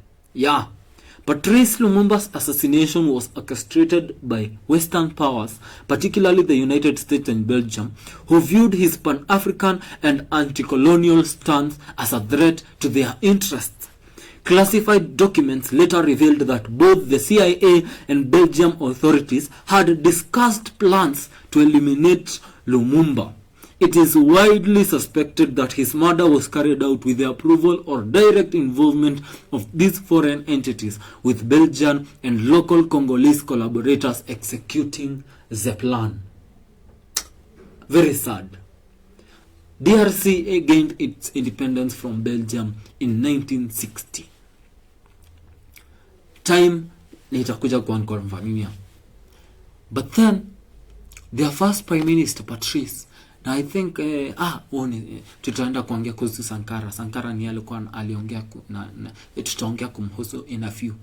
Patrice Lumumba's assassination was orchestrated by Western powers, particularly the United States and Belgium, who viewed his Pan-African and anti-colonial stance as a threat to their interests. Classified documents later revealed that both the CIA and Belgium authorities had discussed plans to eliminate Lumumba. It is widely suspected that his murder was carried out with the approval or direct involvement of these foreign entities, with Belgian and local Congolese collaborators executing the plan. Very sad. DRC gained its independence from Belgium in 1960. Time nitakuja kuankonfirmia. But then their first prime minister Patrice, na I think tutaenda kuongea kuhusu Sankara ni alikuwa aliongea tutaongea kumhusu in a few.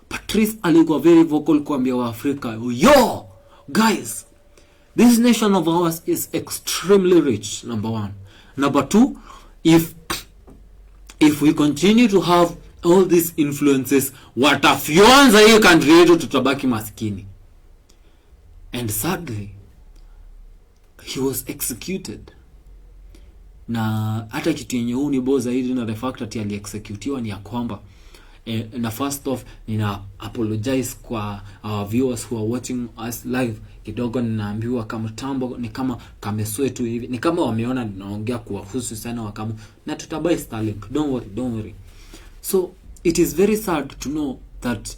Patrice alikuwa very vocal kuambia wa Afrika, yo guys, this nation of ours is extremely rich, number 1. Number 2, if we continue to have all these influences, watafyonza hii country yetu, tutabaki maskini. And sadly he was executed. Na hata kitu yenye huu ni boza zaidi na the fact that ali executiwa ni ya kwamba na first off nina apologize kwa our viewers who are watching us live. Kidogo ninaambiwa kama tambo ni kama kameswetu hivi, ni kama wameona ninaongea kuwahusu sana wakamu, na tutabai Starlink, don't worry. So it is very sad to know that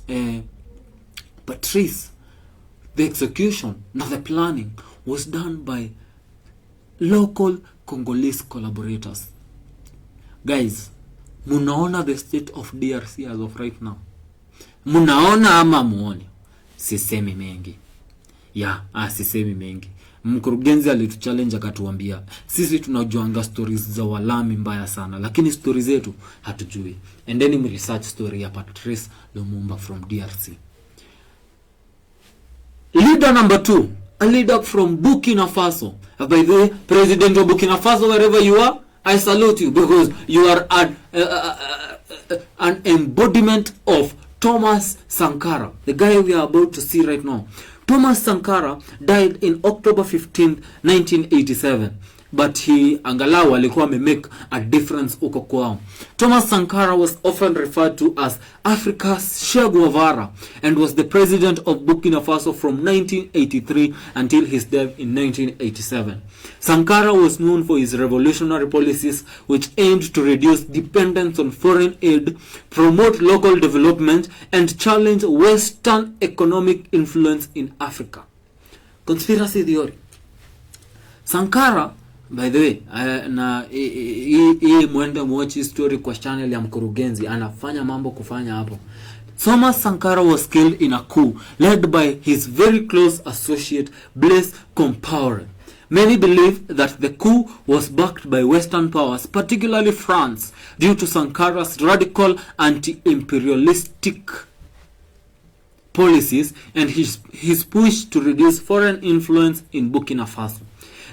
Patrice, the execution, now the planning was done by local Congolese collaborators. Guys, munaona the state of DRC as of right now? Munaona ama muone? Sisemi mengi. Sisemi mengi. Mkurugenzi alituchallenge akatuambia, sisi tunajuanga stories za walami mbaya sana, lakini stories zetu hatujui. And then we research story ya Patrice Lumumba from DRC. Leader number 2, a leader from Burkina Faso. By the way, President of Burkina Faso, wherever you are, I salute you, because you are an embodiment of Thomas Sankara, the guy we are about to see right now. Thomas Sankara died in October 15th, 1987. But he angalau alikuwa make a difference uko kwao. Thomas Sankara was often referred to as Africa's Che Guevara and was the president of Burkina Faso from 1983 until his death in 1987. Sankara was known for his revolutionary policies which aimed to reduce dependence on foreign aid, promote local development, and challenge Western economic influence in Africa. Conspiracy theory. Sankara, by the way, na hii mwende watch story kwa channel ya Mkurugenzi, anafanya mambo kufanya hapo. Thomas Sankara was killed in a coup led by his very close associate Blaise Compaoré. Many believe that the coup was backed by Western powers, particularly France, due to Sankara's radical anti-imperialistic policies and his push to reduce foreign influence in Burkina Faso.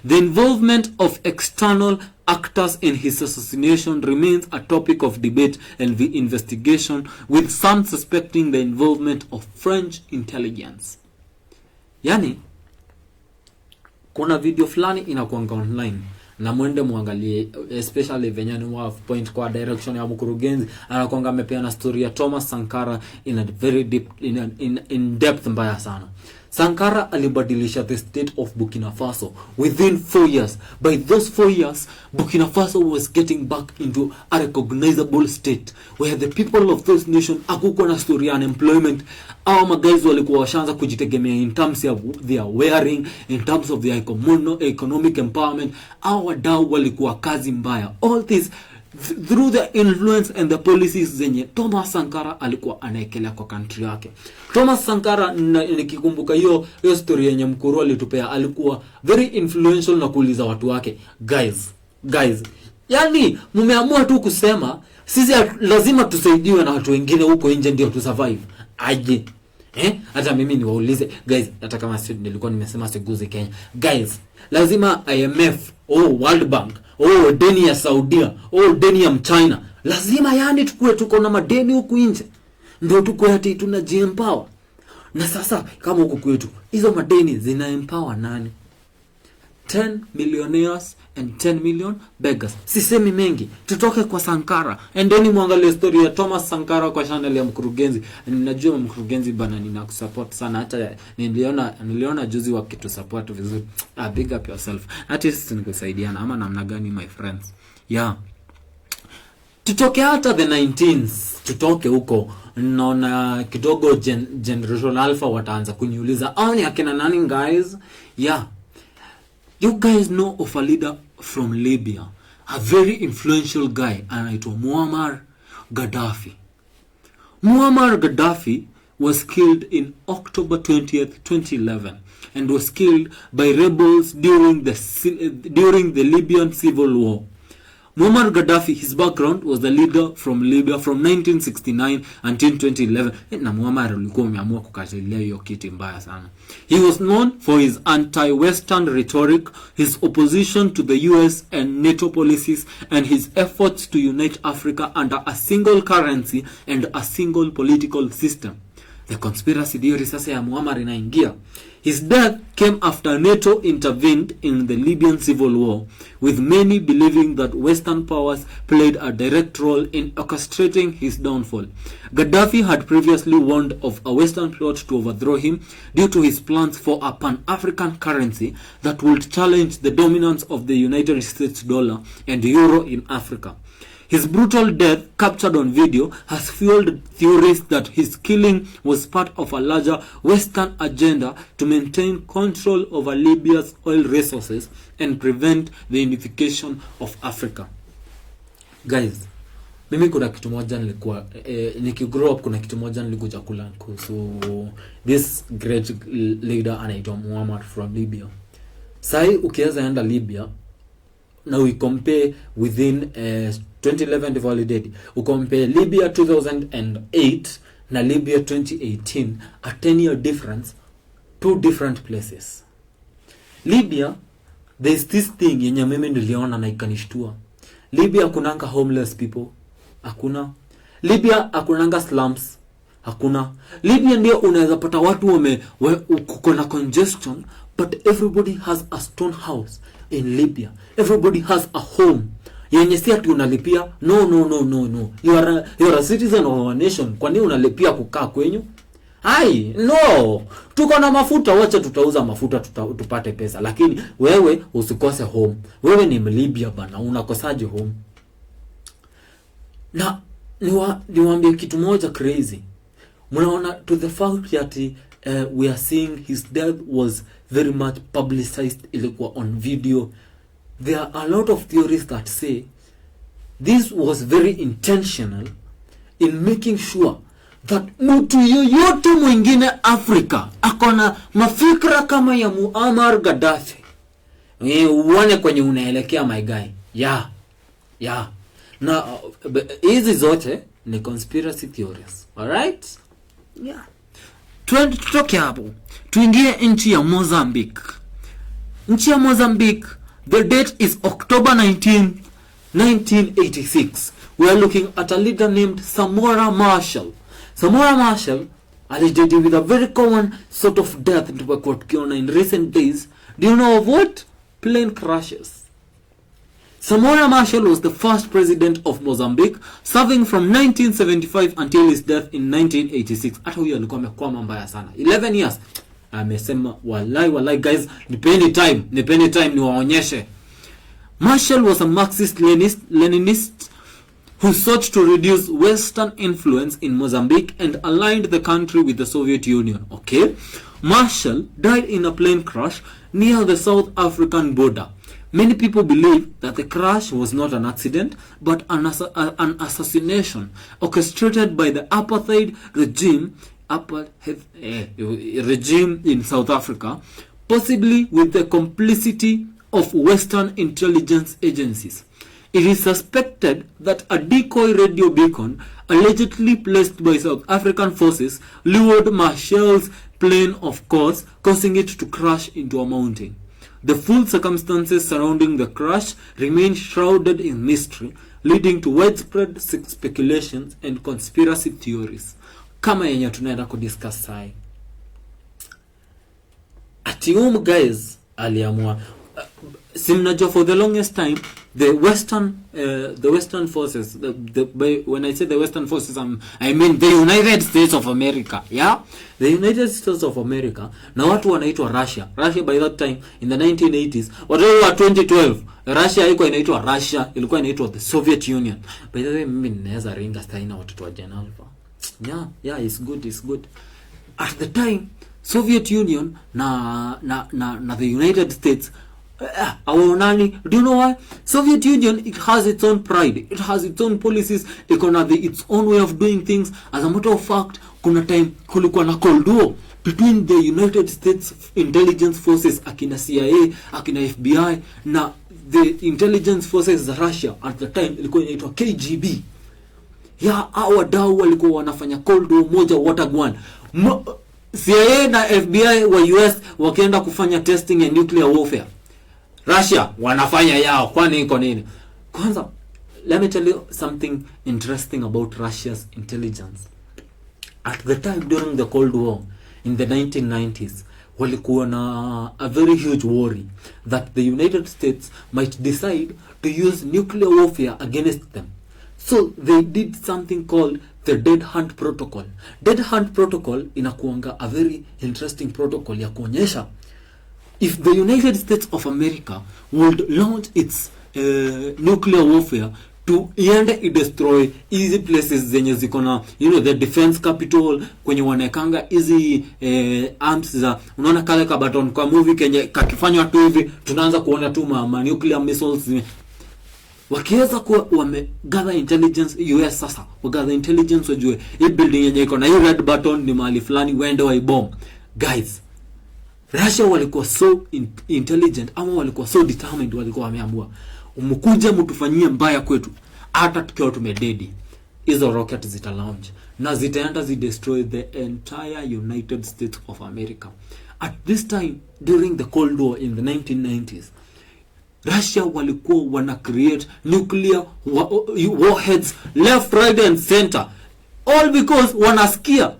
The involvement of external actors in his assassination remains a topic of debate and investigation, with some suspecting the involvement of French intelligence. Yani, kuna video fulani inakuanga online na mwende muangalie, especially venye ni wa point kwa direction ya Mkurugenzi, anakuanga amepeana story ya Thomas Sankara in a very deep in depth mbaya sana. Sankara alibadilisha the state of Burkina Faso within 4 years. By those 4 years, Burkina Faso was getting back into a recognizable state where the people of those nation hakukuwa na story ya unemployment. Our magazi walikuwa washaanza kujitegemea in terms of their wearing, in terms of their economic empowerment. Our wadau walikuwa kazi mbaya. All this through the influence and the policies zenye Thomas Sankara alikuwa anaekelea kwa country yake. Thomas Sankara, nikikumbuka hiyo story yenye Mkuru alitupea, alikuwa very influential na kuuliza watu wake, guys, yani mumeamua tu kusema sisi lazima tusaidiwe na watu wengine huko nje ndio tu survive aje. Hata mimi niwaulize guys, hata kama nilikuwa nimesema siguzi Kenya, guys, lazima IMF, World Bank, deni ya Saudia, deni ya Mchina, lazima yani tukue tuko na madeni huku nje ndio tukue ati tunajiempower. Na sasa kama huku kwetu hizo madeni zina empower nani? 10 millionaires and 10 million beggars. Sisemi mengi, tutoke kwa Sankara. Endeni muangalie story ya Thomas Sankara kwa channel ya Mkurugenzi. Ninajua Mkurugenzi bana ninakusupport sana, hata niliona juzi wakitu support vizuri. Big up yourself. Hata sisi nikusaidiana ama namna gani my friends? Yeah. Tutoke hata the 19s, tutoke huko. Naona kidogo Generation Alpha wataanza kuniuliza, ni akina nani guys? Yeah. You guys know of a leader from Libya, a very influential guy, anaitwa Muammar Gaddafi. Muammar Gaddafi was killed in October 20th, 2011 and was killed by rebels during the Libyan civil war. Muammar Gaddafi, his background was the leader from Libya from 1969 until 2011. Na Muammar alikuwa ameamua kukatilia hiyo kiti mbaya sana. He was known for his anti-Western rhetoric, his opposition to the US and NATO policies, and his efforts to unite Africa under a single currency and a single political system. The conspiracy theory sasa ya Muammar inaingia. His death came after NATO intervened in the Libyan civil war, with many believing that Western powers played a direct role in orchestrating his downfall. Gaddafi had previously warned of a Western plot to overthrow him due to his plans for a pan-African currency that would challenge the dominance of the United States dollar and euro in Africa. His brutal death, captured on video, has fueled theories that his killing was part of a larger Western agenda to maintain control over Libya's oil resources and prevent the unification of Africa. Guys, mimi kuna kitu moja nilikuwa nikigrow up, kuna kitu moja nilikuja kula kuhusu this great leader anaitwa Muammar from Libya. Sai ukiweza enda Libya na we compare within 2011 devalidate, we compare Libya 2008 na Libya 2018, a 10-year difference, two different places. Libya, there's this thing yenye mimi niliona na ikanishtua. Libya hakunanga homeless people, hakuna. Libya hakunanga slums, Hakuna. Libya ndio unaweza pata watu kuko na congestion, but everybody has a stone house in Libya. Everybody has a home. Yenye si ati unalipia. No. You are a citizen of our nation. Kwa nini unalipia kukaa kwenyu? No. Tuko na mafuta, wacha tutauza mafuta tupate pesa. Lakini wewe usikose home. Wewe ni Libya bana, unakosaje home? Na niwaambie kitu moja crazy. Mnaona, to the fact that we are seeing his death was very much publicized, ilikuwa on video. There are a lot of theories that say this was very intentional in making sure that mtu yoyote mwingine Afrika akona mafikra kama ya Muammar Gaddafi, uone kwenye unaelekea my guy. Yeah. Na hizi zote ni conspiracy theories. Alright? Yeah. Tutoke hapo. Tuingie nchi ya Mozambique. Nchi ya Mozambique, the date is October 19, 1986. We are looking at a leader named Samora Machel. Samora Machel alidedi with a very common sort of death in recent days. Do you know of what? Plane crashes. Samora Machel was the first president of Mozambique, serving from 1975 until his death in 1986. Hata huyo alikuwa amekwama mbaya sana. 11 years. Amesema wallahi guys, nipeni time niwaonyeshe. Machel was a Marxist-Leninist who sought to reduce Western influence in Mozambique and aligned the country with the Soviet Union. Okay? Machel died in a plane crash near the South African border. Many people believe that the crash was not an accident, but an assassination orchestrated by the apartheid regime in South Africa, possibly with the complicity of Western intelligence agencies. It is suspected that a decoy radio beacon, allegedly placed by South African forces, lured Machel's plane off course, causing it to crash into a mountain. The full circumstances surrounding the crash remain shrouded in mystery, leading to widespread speculations and conspiracy theories. Kama yenye tunaenda kudiscuss sai. Ati guys aliamua. Simnajua for the longest time the Western forces, when I say the Western forces, I mean the United States of America. Yeah, the United States of America. Na watu wanaitwa Russia by that time in the 1980s, whatever 2012, Russia haikuwa inaitwa Russia, ilikuwa inaitwa the Soviet Union. By the way, mimi ninaweza ringa staina watoto wa Gen Alpha. Yeah, it's good. At the time, Soviet Union na the United States, do you know why? Soviet Union, it has its own pride, it has its own policies, its own way of doing things. As a matter of fact, kuna time kulikuwa na Cold War between the United States intelligence forces, akina CIA, akina FBI, na the intelligence forces za Russia. At the time ilikuwa inaitwa KGB. Our dau walikuwa wanafanya Cold War moja watagwan. CIA na FBI wa US wakienda kufanya testing ya nuclear warfare. Russia wanafanya yao, kwani iko nini? Kwanza, let me tell you something interesting about Russia's intelligence. At the time during the Cold War in the 1990s, walikuwa na a very huge worry that the United States might decide to use nuclear warfare against them. So they did something called the Dead Hunt Protocol. Dead Hunt Protocol inakuanga a very interesting protocol ya kuonyesha if the United States of America would launch its nuclear warfare to destroy easy places zenye zikona, the defense capital, kwenye wanekanga easy arms za, unaona kale ka baton kwa movie kenye kakifanywa tu hivi tunaanza kuona tu ma nuclear missiles. Wakiweza kuwa wamegather intelligence, US sasa wagather intelligence wajue hii building yenye iko na hii red button ni mahali fulani, wende wa bomb. Guys, Russia walikuwa so intelligent, ama walikuwa so determined, walikuwa wameamua umkuja mtufanyie mbaya kwetu, hata tukiwa tumededi hizo rocket zita launch na zitaenda destroy the entire United States of America. At this time during the Cold War in the 1990s, Russia walikuwa wana create nuclear warheads left, right and center. all because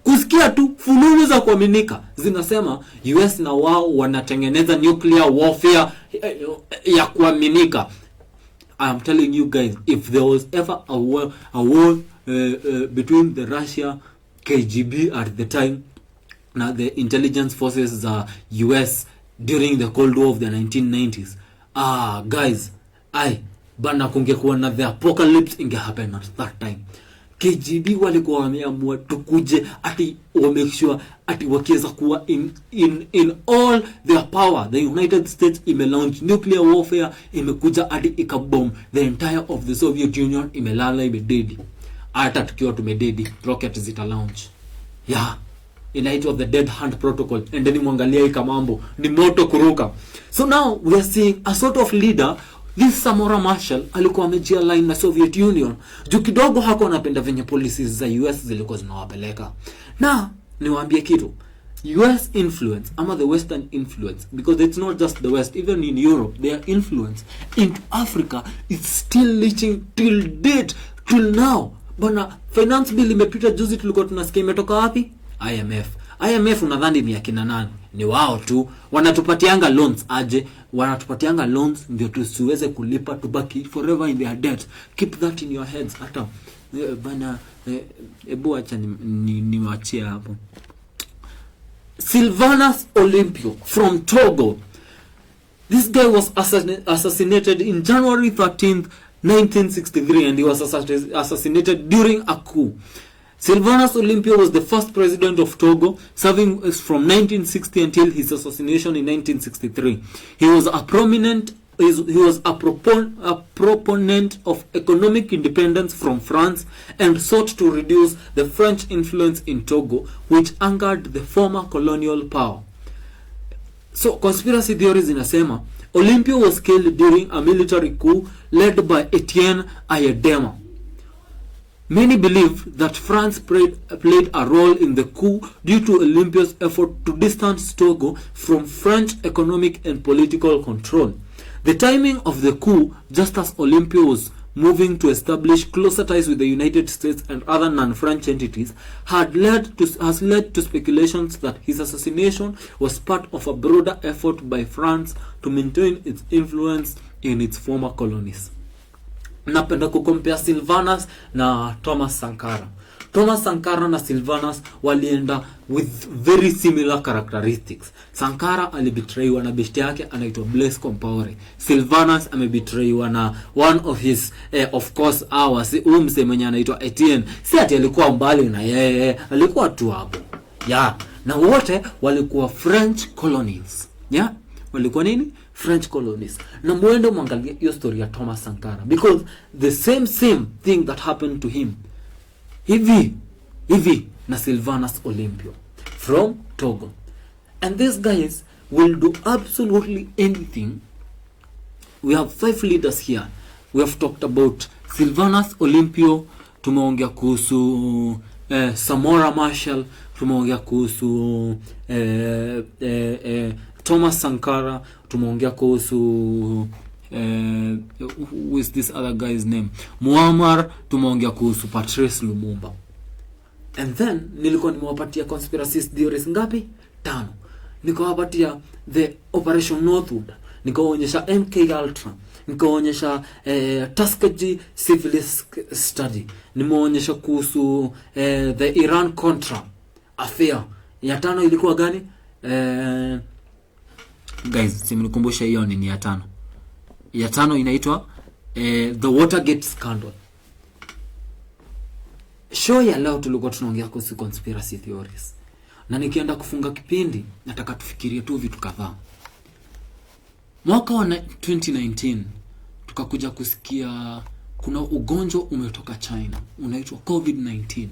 kusikia tu fununu za kuaminika zinasema US na wao wanatengeneza nuclear warfare ya kuaminika. I am telling you guys, if there was ever a war between the Russia KGB at the time na the intelligence forces za US during the Cold War of the 1990s, guys, bana kungekuwa na the apocalypse inge happen at that time. KGB walikuwa wameamua tukuje ati make sure ati wakiweza kuwa in all their power. The United States imelaunch nuclear warfare, imekuja ati ikabomb the entire of the Soviet Union, imelala imededi. Hata tukiwa tumededi rocket zita launch. Inaitwa the dead hand protocol. Endeni muangalia hii mambo ni moto kuruka. So now we are seeing a sort of leader. This Samora Machel alikuwa amejia line na Soviet Union. Juu kidogo hako anapenda venye policies za US zilikuwa zinawapeleka. Na niwaambie kitu, US influence ama the Western influence, because it's not just the West, even in Europe, their influence into Africa is still reaching till date, till now. Bana finance bill imepita juzi, tulikuwa tunasikia imetoka wapi? IMF unadhani ni akina nani? Ni wao tu. Wanatupatianga loans aje? Wanatupatianga loans ndio tusiweze kulipa, tubaki forever in their debt. Keep that in your heads. Hata bana ebu acha niwaachie hapo. Sylvanus Olympio from Togo. This guy was assassinated in January 13th, 1963, and he was assassinated during a coup. Sylvanus Olympio was the first president of Togo, serving from 1960 until his assassination in 1963. He was a proponent of economic independence from France and sought to reduce the French influence in Togo, which angered the former colonial power. So conspiracy theories inasema Olympio was killed during a military coup led by Etienne Ayedema. Many believe that France played a role in the coup due to Olympio's effort to distance Togo from French economic and political control. The timing of the coup, just as Olympio was moving to establish closer ties with the United States and other non-French entities, has led to speculations that his assassination was part of a broader effort by France to maintain its influence in its former colonies. Napenda kukompea Sylvanus na Thomas Sankara. Thomas Sankara na Sylvanus walienda with very similar characteristics. Sankara alibetraywa na beshte yake anaitwa Blaise Compaoré. Sylvanus amebetraywa na one of his of course mse mwenye anaitwa Etienne. Si ati alikuwa mbali na yeye, alikuwa tu hapo. Na wote walikuwa French colonies. Walikuwa nini? French colonies. Na muende mwangalia hiyo story ya Thomas Sankara, because the same thing that happened to him hivi na Sylvanus Olympio from Togo. And these guys will do absolutely anything. We have 5 leaders here. We have talked about Sylvanus Olympio, tumeongea kuhusu Samora Machel, tumeongea kuhusu Thomas Sankara, tumeongea kuhusu who is this other guy's name, Muammar, tumeongea kuhusu Patrice Lumumba. And then nilikuwa nimewapatia conspiracy theories ngapi? 5. Nikawapatia the Operation Northwood, nikaonyesha MK Ultra, nikaonyesha Tuskegee Syphilis study, nimeonyesha kuhusu the Iran Contra affair. Ya 5 ilikuwa gani? Guys, simnikumbusha hiyo ni ya 5. Ya 5 inaitwa the Watergate scandal. Show ya leo tulikuwa tunaongea kuhusu conspiracy theories. Na nikienda kufunga kipindi, nataka tufikirie tu vitu kadhaa. Mwaka wa 2019 tukakuja kusikia kuna ugonjwa umetoka China unaitwa COVID-19.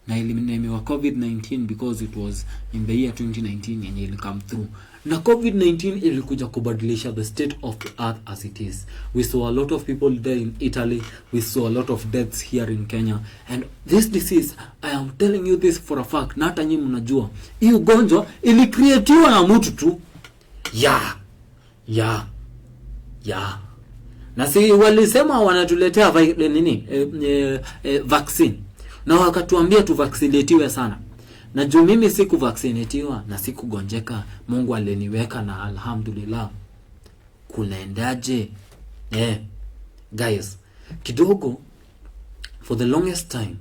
Na ilimenemewa COVID-19 because it was in the year 2019 yenye ili come through. Na COVID-19 ilikuja kubadilisha the state of the earth as it is. We saw a lot of people die in Italy. We saw a lot of deaths here in Kenya. And this disease, I am telling you this for a fact, na hata nyinyi mnajua, hii ugonjwa ilicreatiwa na mtu tu. Na si walisema wanatuletea vaccine. na wakatuambia tuvaccinatiwe sana. Na juu mimi siku vaccinatiwa na siku gonjeka, Mungu aliniweka na alhamdulillah. Kunaendaje? Guys, kidogo for the longest time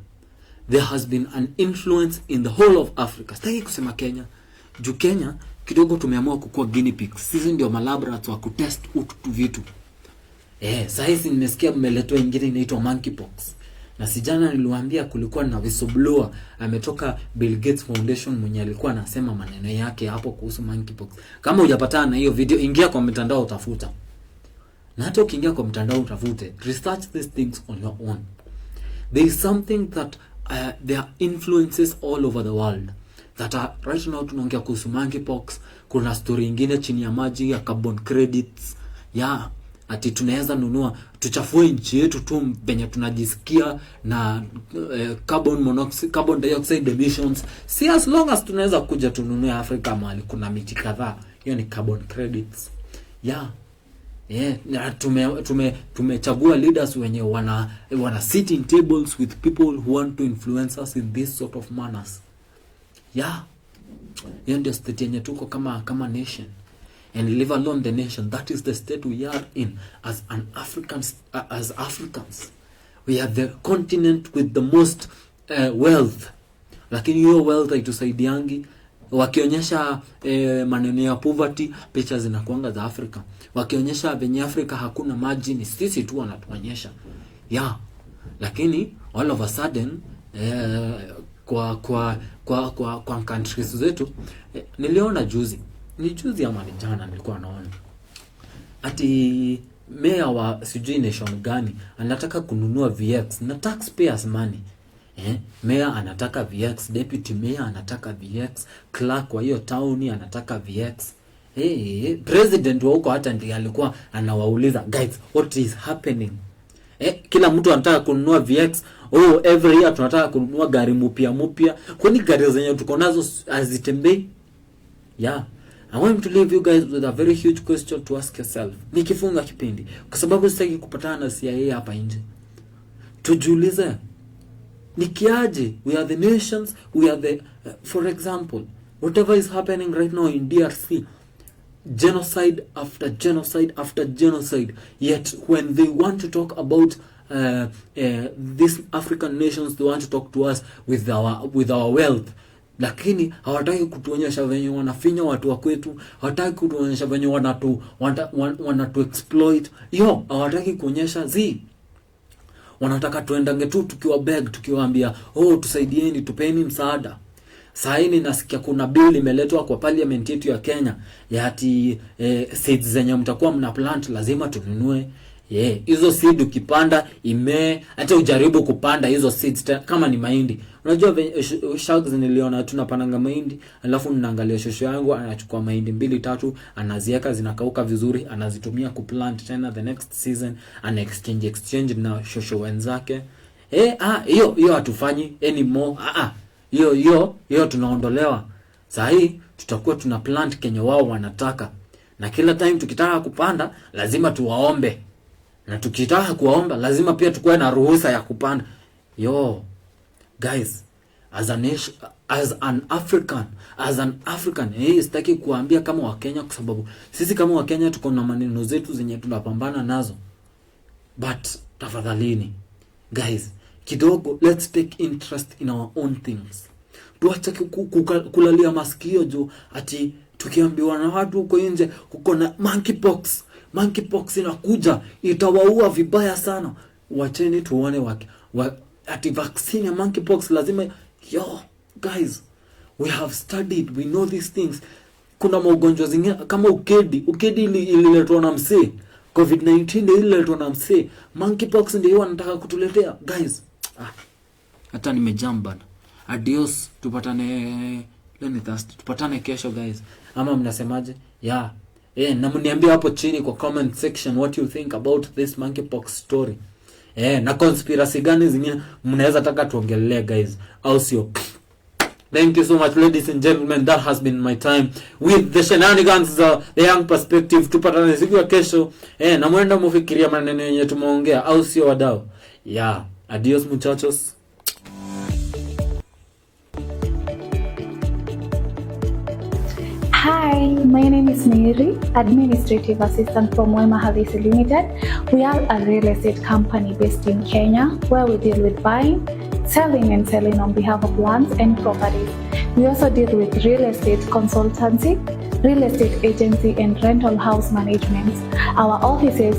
there has been an influence in the whole of Africa. Sitaki kusema Kenya. Juu Kenya kidogo tumeamua kukua guinea pigs. Sisi ndio malaboratory wa kutest utu vitu. Sasa nimesikia mmeletwa ingine inaitwa monkeypox. Na sijana niliwaambia kulikuwa na whistleblower ametoka Bill Gates Foundation mwenye alikuwa anasema maneno yake hapo kuhusu monkeypox. Kama hujapatana na hiyo video, ingia kwa mtandao utafuta. Na hata ukiingia kwa mtandao utafute, research these things on your own. There is something that there are influences all over the world that are right now. Tunaongea kuhusu monkeypox. Kuna story nyingine chini ya maji ya carbon credits. Ati tunaweza nunua tuchafue nchi yetu tu penye tunajisikia na carbon monoxide, carbon dioxide emissions. Si as long as tunaweza kuja tununue Afrika mahali kuna miti kadhaa. Hiyo ni carbon credits. Na tumechagua leaders wenye wana sit in tables with people who want to influence us in this sort of manners. Hiyo ndio state yenye tuko kama nation. And live alone the nation. That is the state we are in as Africans. We are the continent with the most wealth. Lakini hiyo wealth haitusaidiangi. Wakionyesha maneno ya poverty, picha zinakuanga za Afrika. Wakionyesha venye Afrika hakuna maji, ni sisi tu wanatuonyesha. Lakini all of a sudden kwa countries zetu, niliona juzi ama jana nilikuwa naona ati mayor wa sijui nation gani anataka kununua VX na taxpayers money. Mayor anataka VX, deputy mayor anataka VX, clerk wa hiyo town anataka VX. President wa huko hata ndiye alikuwa anawauliza, guys, what is happening? Kila mtu anataka kununua VX. Every year tunataka kununua gari mpya. Kwani gari zenye tuko nazo azitembei? I want to leave you guys with a very huge question to ask yourself. Nikifunga kipindi kwa sababu sitaki kupatana na CIA hapa nje. Tujiulize, nikiaje? We are the nations, we are the for example, whatever is happening right now in DRC, genocide after genocide after genocide, yet when they want to talk about these African nations, they want to talk to us with our wealth. Lakini hawataki kutuonyesha venye wanafinya watu wa kwetu, hawataki kutuonyesha venye wanatu exploit. Hawataki kuonyesha wanataka tuendange tu tukiwa beg, tukiwaambia tusaidieni, tupeni msaada. Saini nasikia kuna bill imeletwa kwa parliament yetu ya Kenya ya ati seeds zenye mtakuwa mna plant lazima tununue. Hizo seed ukipanda hata ujaribu kupanda hizo seeds kama ni mahindi. Unajua shags niliona tunapandanga mahindi, alafu ninaangalia shosho yangu anachukua mahindi 2-3 anaziweka zinakauka vizuri, anazitumia kuplant tena the next season, ana exchange na shosho wenzake. Hiyo hatufanyi anymore. Hiyo tunaondolewa. Sasa hii tutakuwa tuna plant Kenya wao wanataka. Na kila time tukitaka kupanda lazima tuwaombe. Na tukitaka kuomba lazima pia tukue na ruhusa ya kupanda. Guys, as an African, sitaki kuambia kama wa Kenya kwa sababu sisi kama wa Kenya tuko na maneno zetu zenye tunapambana nazo. But tafadhalini guys, kidogo let's take interest in our own things. Tuache kulalia masikio jo ati tukiambiwa na watu huko nje kuko na monkeypox inakuja itawaua vibaya sana. Wacheni tuone ati vaccine ya monkeypox lazima. Guys, we have studied, we know these things. Kuna magonjwa zingine kama ukedi ililetwa na msee, COVID-19 ililetwa na msee, monkeypox ndio wanataka kutuletea. Guys, hata nimejamba. Adios, tupatane tupatane kesho guys. Ama mnasemaje? Na mniambie hapo chini kwa comment section what you think about this monkeypox story. Na conspiracy gani zingine mnaweza taka tuongelee guys, au sio? Thank you so much ladies and gentlemen, that has been my time with the shenanigans, the young perspective. Tupatane siku ya kesho. Na mwenda mfikiria maneno yenye tumeongea, au sio wadau? Adios muchachos. Hi, my name is Mary, Administrative Assistant from Wema Halisi Limited. We are a real estate company based in Kenya where we deal with buying, selling and selling on behalf of lands and properties. We also deal with real estate consultancy, real estate agency and rental house management. Our offices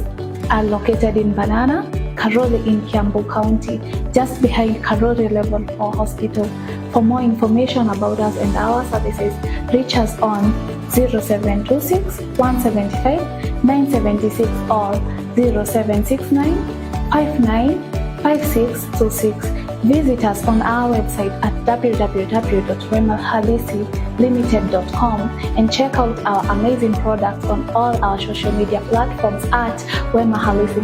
are located in Banana, Karori in Kiambu County, just behind Karori Level 4 Hospital. For more information about us and our services, reach us on 0726 175 976 or 0769 595626. Visit us on our website at www.wemahalisi.limited.com and check out our amazing products on all our social media platforms at Wema Halisi.